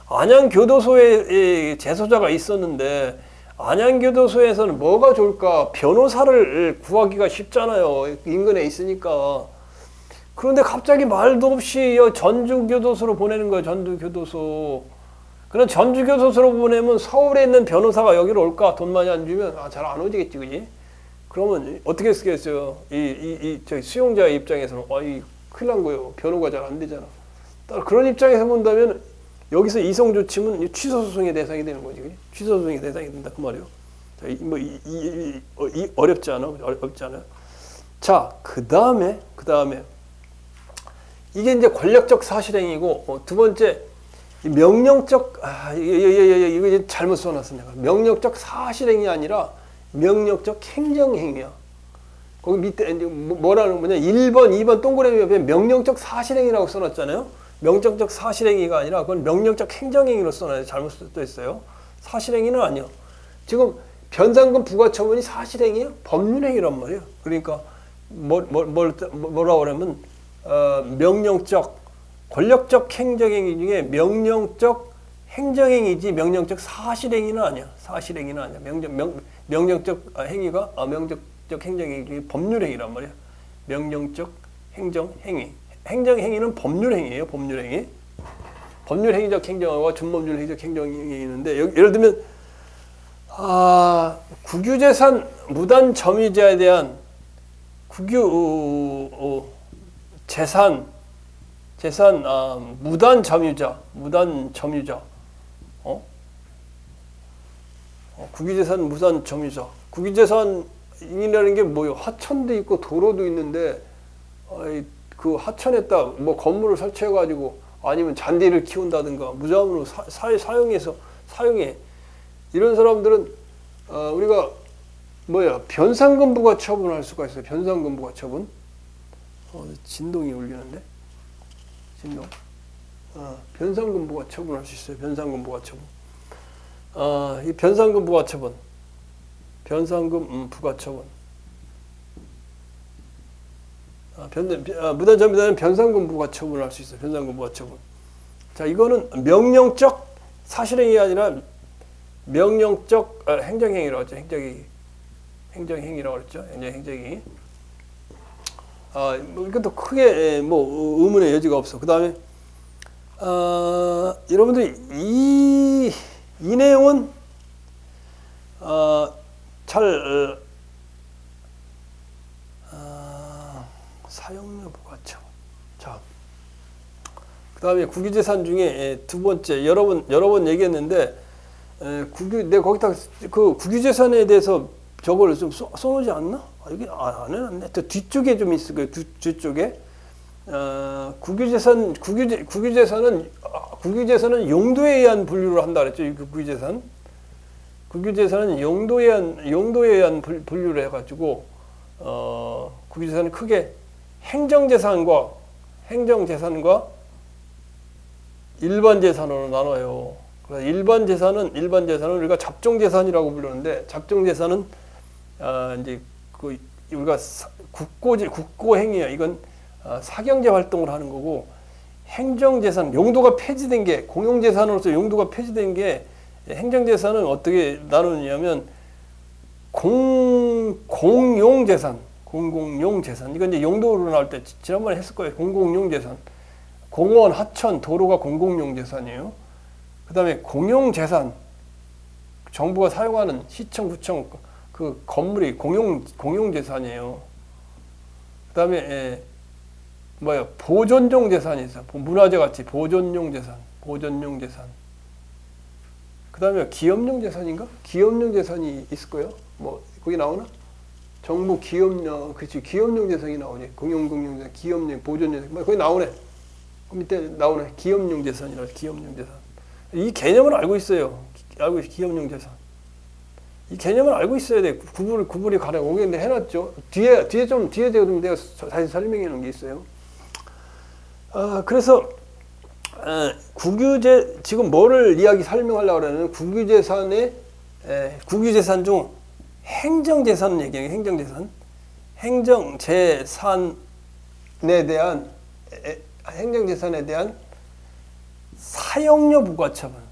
안양교도소에 재소자가 있었는데 안양교도소에서는 뭐가 좋을까? 변호사를 구하기가 쉽잖아요. 인근에 있으니까. 그런데 갑자기 말도 없이 전주교도소로 보내는 거예요. 전주교도소. 그럼 전주교도소로 보내면 서울에 있는 변호사가 여기로 올까? 돈 많이 안 주면 잘 안 오지겠지, 그지? 그러면 어떻게 쓰겠어요? 저 수용자의 입장에서는 큰일 난 거예요. 변호가 잘 안 되잖아. 그런 입장에서 본다면 여기서 이송 조치면 취소 소송의 대상이 되는 거지, 그지? 취소 소송의 대상이 된다 그 말이에요. 어렵지 않아? 어렵지 않아요? 자, 그 다음에 이게 이제 권력적 사실행위고 두 번째. 이 명령적 이거 이제 잘못 써놨어 내가. 명령적 사실행위 아니라 명령적 행정행위야. 거기 밑에 뭐라는 거냐? 1번, 2번 동그라미 옆에 명령적 사실행위라고 써놨잖아요. 명령적 사실행위가 아니라 그건 명령적 행정행위로 써놔요. 잘못 써 있어요. 사실행위는 아니요. 지금 변상금 부과처분이 사실행위야? 법률행위란 말이에요. 그러니까 뭐라고 그러면 명령적 권력적 행정행위 중에 명령적 행정행위지 명령적 사실행위는 아니야. 사실행위는 아니야. 명령적 행위가 명령적 행정행위 중에 법률행위란 말이야. 명령적 행정행위. 행정행위는 법률행위예요. 법률행위. 법률행위적 행정하고 준법률행위적 행정행위 있는데 예를 들면 국유재산 무단 점유자에 대한 국유 재산 무단 점유자 국유재산 무단 점유자 국유재산이라는 게 뭐예요? 하천도 있고 도로도 있는데 그 하천에다 뭐 건물을 설치해 가지고 아니면 잔디를 키운다든가 무자금으로 사용해 이런 사람들은 우리가 변상금 부과 처분할 수가 있어요. 변상금 부과 처분. 진동이 울리는데 진동. 변상금 부과 처분할 수 있어요. 변상금 부과 처분. 이 변상금 부과 처분. 변상금 부과 처분. 무단 점유자는 변상금 부과 처분을 할 수 있어요. 변상금 부과 처분. 자, 이거는 명령적 사실행위가 아니라 명령적 행정행위라고 했죠. 행정행위라고 했죠. 행정행위. 이것도 크게 의문의 여지가 없어. 그 다음에 여러분들이 이 내용은 잘 사용료 부과처. 자, 그 다음에 국유재산 중에 두 번째 여러 번 얘기했는데 내가 거기다 그 국유재산에 대해서 저걸 좀 써놓지 않나? 여기 안 해놨네. 또 뒤쪽에 좀 있을 거예요. 뒤쪽에 국유재산은 용도에 의한 분류를 한다 그랬죠. 이 국유재산은 용도에 의한 분류를 해가지고 국유재산은 크게 행정재산과 일반 재산으로 나눠요. 그래서 일반 재산은 우리가 잡종재산이라고 부르는데 잡종재산은 이제 그 우리가 국고행위야. 이건 사경제 활동을 하는 거고 행정재산 용도가 폐지된 게 공용재산으로서 용도가 폐지된 게 행정재산은 어떻게 나누느냐면 공용재산 이건 이제 용도로 나올 때 지난번에 했을 거예요. 공공용재산 공원, 하천, 도로가 공공용재산이에요. 그 다음에 공용재산 정부가 사용하는 시청, 구청 그 건물이 공용재산이에요. 그 다음에 보존용 재산이 있어. 문화재 같이 보존용 재산. 그 다음에 기업용 재산인가? 기업용 재산이 있을 거예요. 거기 나오나? 정부 기업용, 그치, 기업용 재산이 나오니. 공용 재산, 기업용, 보존용 재산. 거기 나오네. 그 밑에 나오네. 기업용 재산이라고 기업용 재산. 이 개념을 알고 있어요. 기업용 재산. 이 개념을 알고 있어야 돼. 구분이 가능하고. 근데 해놨죠. 뒤에 좀 내가 다시 설명해 놓은 게 있어요. 그래서, 지금 뭐를 설명하려고 그러냐면, 국유재산 중 행정재산을 얘기해요. 행정재산에 대한 사용료 부과처분.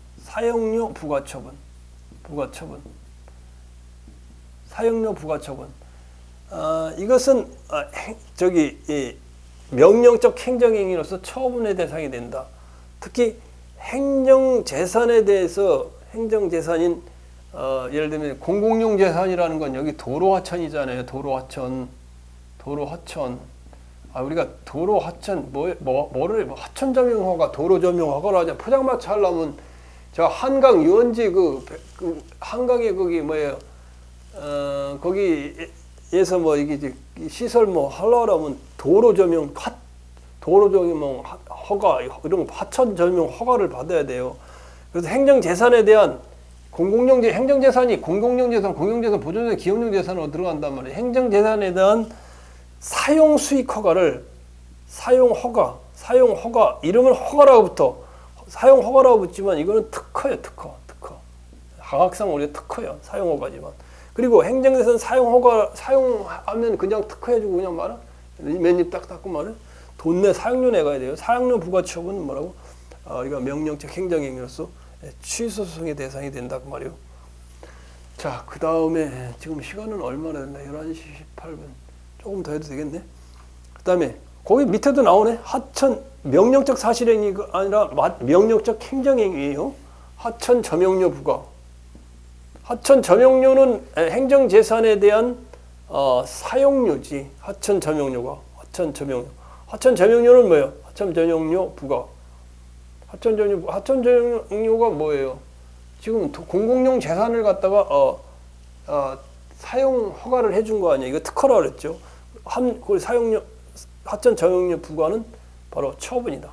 이것은 명령적 행정행위로서 처분의 대상이 된다. 특히 행정재산에 대해서 행정재산인 예를 들면 공공용 재산이라는 건 여기 도로하천이잖아요. 도로하천. 우리가 도로하천 뭐를 하천점용허가 도로점용허가로 하자. 포장마차 하려면 저 한강 유원지 그 한강에 거기 거기에서 이게 시설 하려고 하면 도로점용 허가 이런 하천 전용 허가를 받아야 돼요. 그래서 행정재산에 대한 행정재산이 공공용재산, 공용재산, 보존재산, 기업용재산으로 들어간단 말이에요. 행정재산에 대한 사용수익 허가를 사용허가 이름을 허가라고 붙어 사용허가라고 붙지만 이거는 특허예요. 특허. 학학상 우리가 특허야. 사용허가지만. 그리고 행정재산 사용하면 그냥 특허해주고 그냥 말아. 맨입 딱 닫고 말해. 돈 내 사용료 내가야 돼요. 사용료 부과처분은 뭐라고? 우리가 명령적 행정행위로서 취소소송의 대상이 된다 그 말이에요. 자, 그 다음에 지금 시간은 얼마나 됐나? 11시 18분. 조금 더 해도 되겠네. 그 다음에 거기 밑에도 나오네. 하천 명령적 사실행위가 아니라 명령적 행정행위예요. 하천 점용료 부과. 하천 점용료는 행정재산에 대한 사용료지. 하천 점용료가. 하천 점용료는 뭐예요? 하천 점용료 부과. 하천 점용료가 뭐예요? 지금 공공용 재산을 갖다가 사용 허가를 해준 거 아니에요? 이거 특허라 그랬죠. 그 사용료 하천 점용료 부과는 바로 처분이다.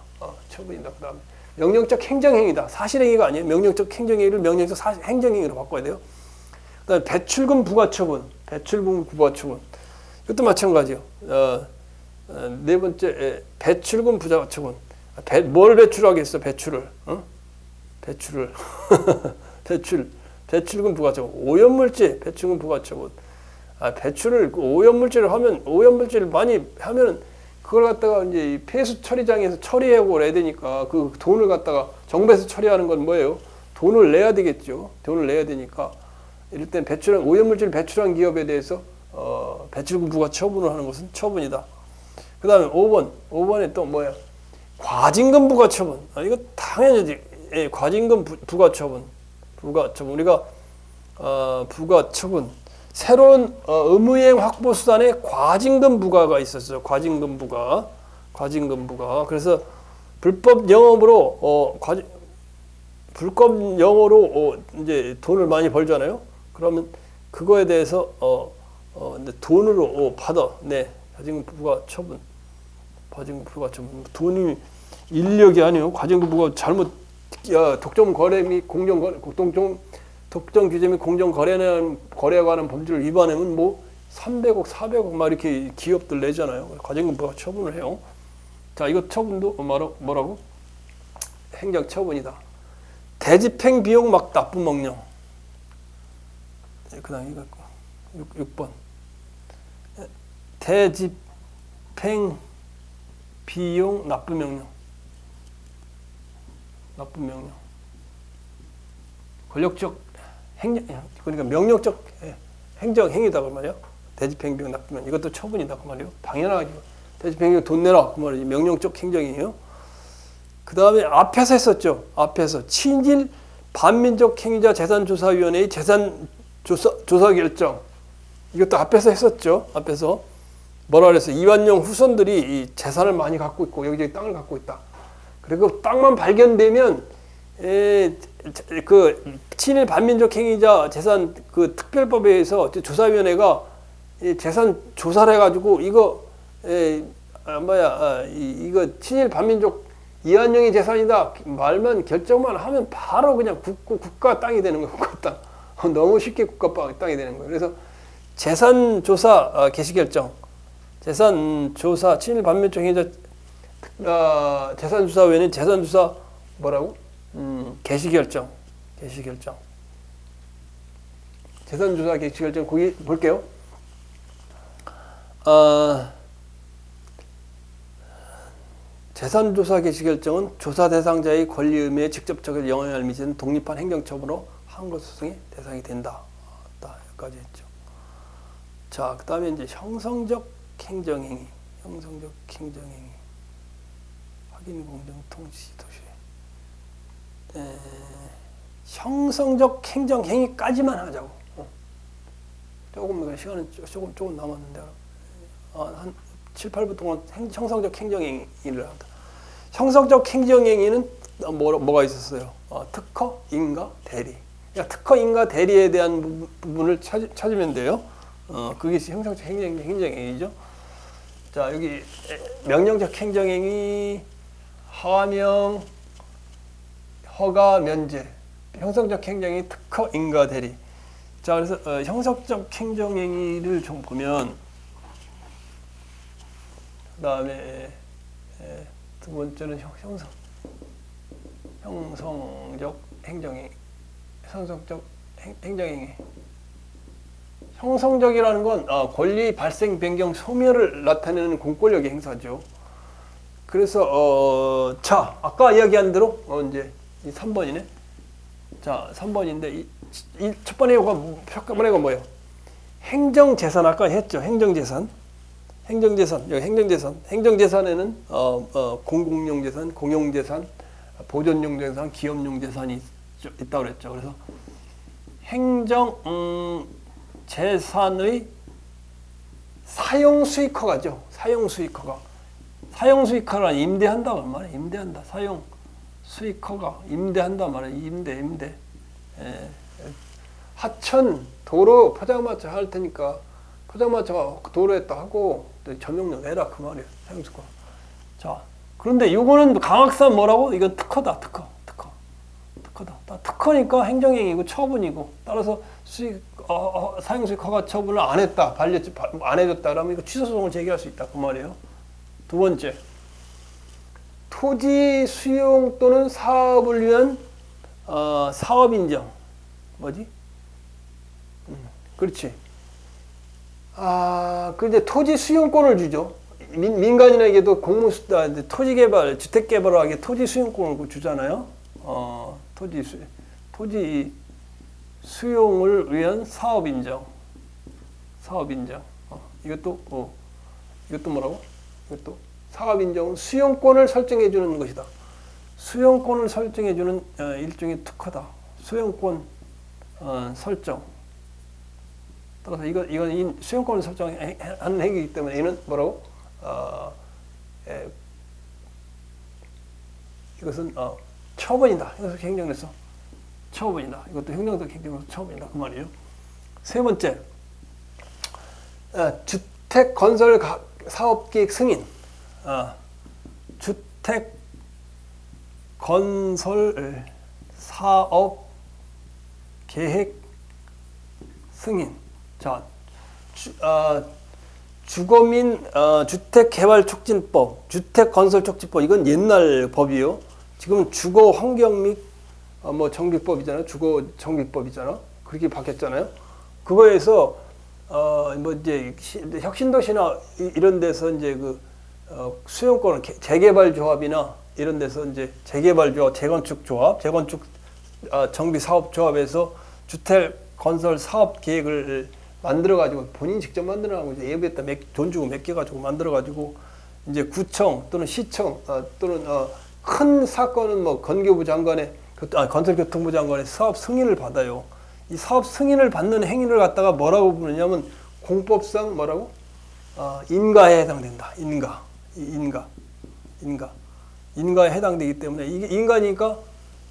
처분이다. 그다음에 명령적 행정행위다. 사실행위가 아니에요. 명령적 행정행위를 명령적 행정행위로 바꿔야 돼요. 그다음에 배출금 부과처분. 이것도 마찬가지요. 네 번째 배출금 부과처분. 뭘 배출하겠어? 배출을. 배출금 부과처분. 오염물질 배출금 부과처분. 배출을 오염물질을 하면 오염물질을 많이 하면 그걸 갖다가 이제 폐수 처리장에서 처리하고 그래야 되니까 그 돈을 갖다가 정부에서 처리하는 건 뭐예요? 돈을 내야 되겠죠. 돈을 내야 되니까 이럴 땐 오염물질 배출한 기업에 대해서 배출금 부과 처분을 하는 것은 처분이다. 그 다음에 5번에 또 뭐야? 과징금 부과 처분. 이거 당연히지. 과징금 부과 처분. 우리가 부과 처분. 새로운 의무이행 확보 수단에 과징금 부과가 있었어요. 과징금 부과. 그래서 불법 영업으로 이제 돈을 많이 벌잖아요. 그러면 그거에 대해서 돈으로 받아. 네, 과징금 부과 처분. 돈이 인력이 아니에요. 과징금 부과 잘못 독점 거래 및 독점 규제 및 거래에 관한 법률을 위반하면 뭐 300억, 400억 막 이렇게 기업들 내잖아요. 과징금 부과 처분을 해요. 자, 이거 처분도 뭐라고? 행정 처분이다. 대집행 비용 막 납부 명령. 그다음 이거 6번. 대집행 비용 납부 명령. 권력적 그러니까 명령적 행정 행위다 그 말이야. 대집행 비용 납부면 이것도 처분이다 그 말이에요. 당연하죠. 대집행 비용 돈 내라 그 말이지. 명령적 행정이에요. 그 다음에 앞에서 했었죠. 친일 반민족 행위자 재산조사위원회의 재산조사 결정. 이것도 앞에서 했었죠. 앞에서 뭐라 그랬어? 이완용 후손들이 이 재산을 많이 갖고 있고 여기저기 땅을 갖고 있다. 그리고 땅만 발견되면 그 친일 반민족 행위자 재산 그 특별법에 의해서 조사위원회가 재산 조사를 해가지고 이거 이거 친일 반민족 이완용의 재산이다 말만 결정만 하면 바로 그냥 국가 땅이 되는 거예요. 국가 땅. 너무 쉽게 국가 땅이 되는 거예요. 그래서 재산 조사 개시 결정, 재산 조사 친일 반민족 행위자 재산조사위원회는 재산조사 뭐라고? 개시결정. 재산조사 개시결정 거기 볼게요. 재산조사 개시결정은 조사 대상자의 권리 의무에 직접적인 영향을 미치는 독립한 행정처분으로 항고소송의 대상이 된다. 여기까지 했죠. 자, 그 다음에 이제 형성적 행정행위. 확인 공정 통치 도시. 형성적 행정 행위까지만 하자고. 조금 시간은 조금 남았는데 한 7, 8분 동안 형성적 행정 행위를 한다. 형성적 행정 행위는 뭐가 있었어요? 특허, 인가, 대리. 그러니까 특허, 인가, 대리에 대한 부분을 찾으면 돼요. 그게 형성적 행정 행위죠. 자, 여기 명령적 행정 행위 하명, 허가, 면제. 형성적 행정이 특허, 인가, 대리. 자, 그래서 형성적 행정행위를 좀 보면, 그 다음에 두 번째는 형성적 행정행위. 형성적 행정행위. 형성적이라는 건 권리 발생, 변경, 소멸을 나타내는 공권력의 행사죠. 그래서 자, 아까 이야기한 대로 이제 이 3번이네. 자, 3번인데 이 첫 번째가 뭐예요? 행정재산 아까 했죠. 행정재산. 여기 행정재산. 행정재산에는 공공용 재산, 공용재산, 보존용 재산, 기업용 재산이 있다고 그랬죠. 그래서 행정 재산의 사용 수익허가죠. 사용 수익허가. 사용 수익허가 임대한다고 말이에요. 임대한다. 사용 수익허가 임대한다 말이에요. 임대. 하천 도로 포장마차 할 테니까 포장마차가 도로에다 하고 점용료 내라 그 말이에요. 사용 수익허가. 자, 그런데 이거는 강학산 뭐라고? 이건 특허다. 특허다. 특허니까 행정행위고 처분이고 따라서 사용수익 허가 처분을 안 했다, 안 해줬다 그러면 이거 취소소송을 제기할 수 있다 그 말이에요. 두 번째, 토지 수용 또는 사업을 위한 사업 인정. 뭐지? 그렇지. 그 이제 토지 수용권을 주죠. 민간인에게도 토지 개발, 주택 개발을 하게 토지 수용권을 주잖아요. 토지 수용을 위한 사업 인정. 이것도 뭐라고? 이것도 사업 인정은 수용권을 설정해 주는 것이다. 수용권을 설정해 주는 일종의 특허다. 수용권 설정. 따라서 이건 이 수용권을 설정하는 행위이기 때문에 이는 뭐라고? 이것은 처분이다. 형성적 행정에서 처분이다. 이것도 형성적 행정에서 처분이다. 그 말이에요. 세 번째, 주택 건설 사업 계획 승인. 주택 건설 사업 계획 승인. 자, 주거민 주택개발촉진법, 주택건설촉진법 이건 옛날 법이요. 지금은 주거환경 및 정비법이잖아요. 주거정비법이잖아. 그렇게 바뀌었잖아요. 그거에서 뭐 이제 혁신도시나 이런 데서 이제 그 수용권을 재개발조합이나 이런 데서 이제 재개발조합, 재건축조합, 정비사업조합에서 주택건설 사업 계획을 만들어가지고 본인이 직접 만들어가고 이제 예부에다 돈 주고 맡겨가지고 만들어가지고 이제 구청 또는 시청 또는 큰 사건은 뭐 건교부 장관의 건설교통부 장관의 사업 승인을 받아요. 이 사업 승인을 받는 행위를 갖다가 뭐라고 부르냐면 공법상 뭐라고? 인가에 해당된다. 인가에 해당되기 때문에 이게 인가니까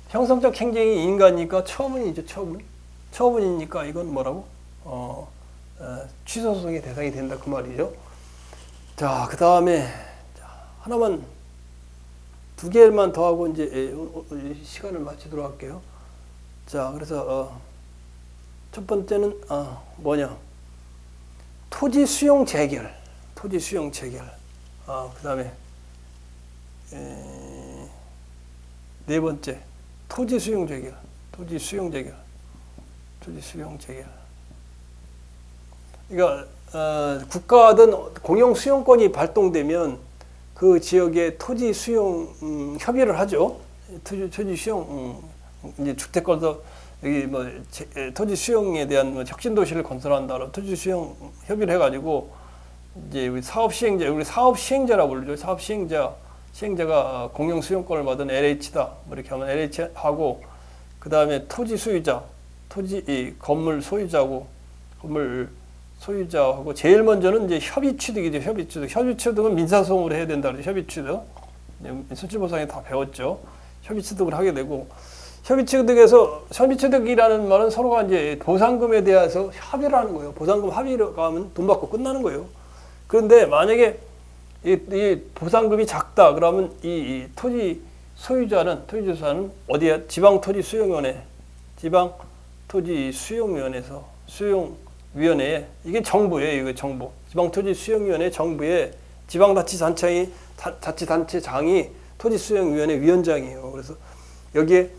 형성적 행정이 인가니까 처분이죠. 처분이니까 이건 뭐라고? 취소소송의 대상이 된다 그 말이죠. 자, 그 다음에 하나만 두 개만 더 하고 이제 시간을 마치도록 할게요. 자, 그래서 첫 번째는 뭐냐? 토지 수용 재결. 그 다음에 네 번째 토지 수용 재결. 그러니까 국가든 공용 수용권이 발동되면 그 지역에 토지 수용 협의를 하죠. 토지 수용 이제 주택건설 여기 뭐 토지 수용에 대한 뭐 혁신도시를 건설한다. 토지 수용 협의를 해가지고 이제 우리 사업 시행자라고 부르죠. 사업 시행자가 공용 수용권을 받은 LH다. 뭐 이렇게 하면 LH 하고 그 다음에 토지 소유자, 건물 소유자하고 제일 먼저는 이제 협의 취득이죠. 협의 취득은 민사소송으로 해야 된다. 협의 취득. 수치보상에 다 배웠죠. 협의 취득을 하게 되고 협의 취득이라는 말은 서로가 이제 보상금에 대해서 협의를 하는 거예요. 보상금 합의를 가면 돈 받고 끝나는 거예요. 그런데 만약에 이 보상금이 작다. 그러면 이 토지 소유자는 어디야? 지방토지수용위원회, 지방토지수용위원회에서 수용위원회에 이게 정부예요. 이거 정부. 지방토지수용위원회 정부의 지방자치단체장이 토지수용위원회 위원장이에요. 그래서 여기에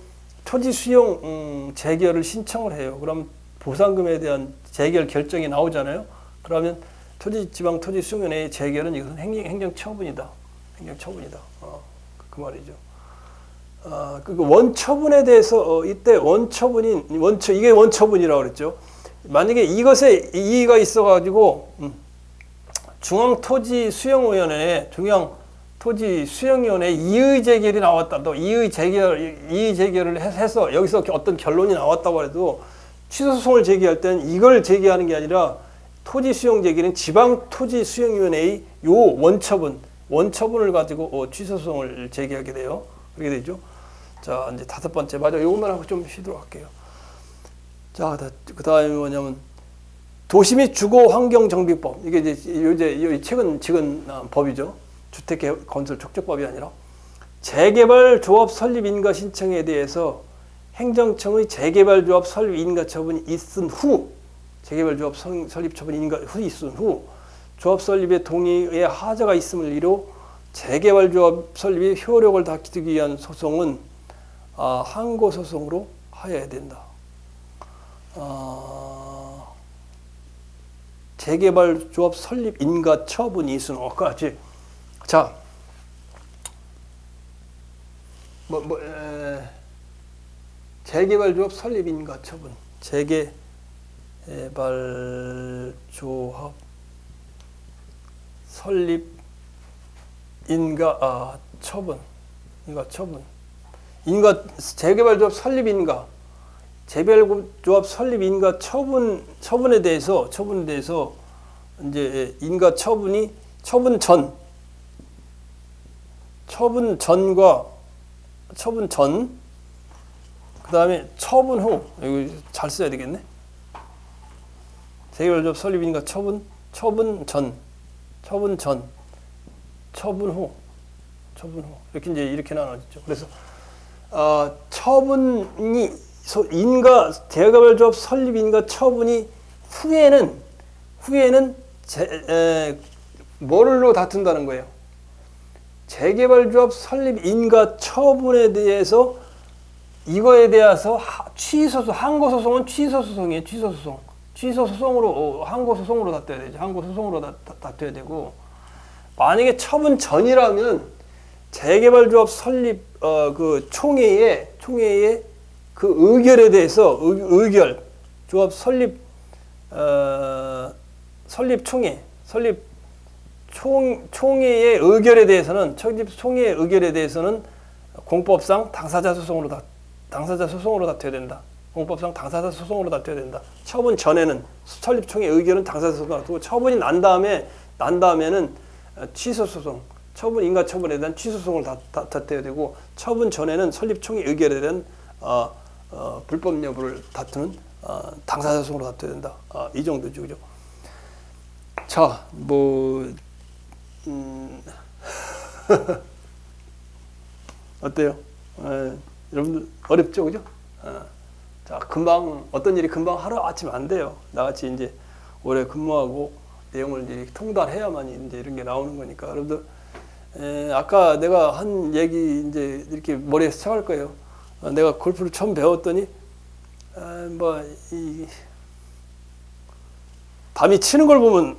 토지수용 재개를 신청을 해요. 그럼 보상금에 대한 재결 결정이 나오잖아요. 그러면 지방토지수용위원회의 재결은 이것은 행정처분이다. 행정처분이다. 그 말이죠. 그 원처분에 대해서 이때 이게 원처분이라고 그랬죠. 만약에 이것에 이의가 있어가지고 중앙토지수용위원회에 이의 재결이 나왔다. 또 이의 재결을 해서 여기서 어떤 결론이 나왔다고 해도 취소 소송을 제기할 때는 이걸 제기하는 게 아니라 토지 수용 제기는 지방토지수용위원회의 요 원처분을 가지고 취소 소송을 제기하게 돼요. 그렇게 되죠. 자, 이제 5번째 맞아. 요것만 하고 좀 쉬도록 할게요. 자, 그다음에 뭐냐면 도시 및 주거 환경 정비법. 이게 이제 최근 법이죠. 주택 건설 촉진법이 아니라 재개발 조합 설립 인가 신청에 대해서 행정청의 재개발 조합 설립 인가 처분이 있은 후 재개발 조합 설립 처분 인가 있은 후 조합 설립의 동의에 하자가 있음을 이유 재개발 조합 설립의 효력을 다투기 위한 소송은 항고 소송으로 하여야 된다. 재개발 조합 설립 인가 처분 이순 같이. 자, 재개발 조합 설립 인가 처분. 재개발 조합 설립 인가 처분. 재개발 조합 설립 인가. 재개발 조합 설립 인가 처분에 대해서 이제 인가 처분 전 그다음에 처분 후 이거 잘 써야 되겠네. 재개발 조합 설립 인가 처분 후 이렇게 이제 이렇게 나눠지죠. 그래서 처분이 재개발 조합 설립 인가 처분이 후에는 뭐를로 다툰다는 거예요. 재개발 조합 설립 인가 처분에 대해서 이거에 대해서 항고 소송은 취소 소송이에요. 취소 소송으로 항고 소송으로 다퉈야 되죠. 항고 소송으로 다퉈야 되고 만약에 처분 전이라면 재개발 조합 설립 그 총회의 그 의결에 대해서 조합 설립 총회의 의결에 대해서는 총회의 의결에 대해서는 공법상 당사자 소송으로 다퉈야 된다. 공법상 당사자 소송으로 다퉈야 된다. 처분 전에는 설립 총회 의결은 당사자 소송으로 다투고 처분이 난 다음에는 취소 소송, 인가 처분에 대한 취소 소송을 다퉈야 되고 처분 전에는 설립 총회 의결에 대한 불법 여부를 다투는 당사자 소송으로 다퉈야 된다. 이 정도죠, 그죠? 자, 어때요? 여러분들 어렵죠, 그죠? 자, 어떤 일이 금방 하루아침에 안 돼요. 나같이 이제 오래 근무하고 내용을 이제 통달해야만 이제 이런 게 나오는 거니까. 여러분들, 아까 내가 한 얘기 이제 이렇게 머리에 스쳐갈 거예요. 내가 골프를 처음 배웠더니, 남이 치는 걸 보면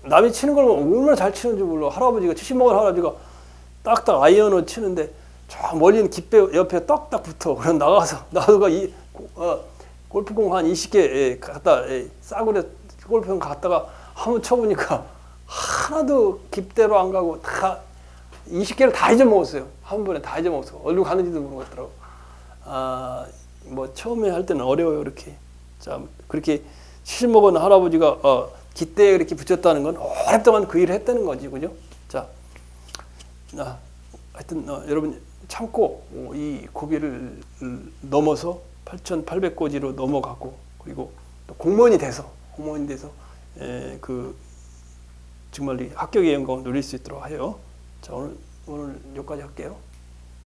얼마나 잘 치는 줄 몰라. 할아버지가 70먹은 할아버지가 딱딱 아이언을 치는데 저 멀리 있는 깃배 옆에 딱딱 붙어. 그럼 나가가 골프공 한 20개 갖다 싸구려 골프공 갖다가 한번 쳐보니까 하나도 깃대로 안 가고 다 20개를 다 잊어먹었어요. 한 번에 다 잊어먹었어. 어디로 가는지도 모르겠더라고. 처음에 할 때는 어려워요, 이렇게. 자, 그렇게 70먹은 할아버지가 깃대에 이렇게 붙였다는 건 오랫동안 그 일을 했다는 거지, 그죠? 자, 하여튼 여러분 참고 이 고비를 넘어서 8,800고지로 넘어가고 그리고 또 공무원이 돼서 그 정말 이 합격의 영광을 누릴 수 있도록 하여 자 오늘 여기까지 할게요.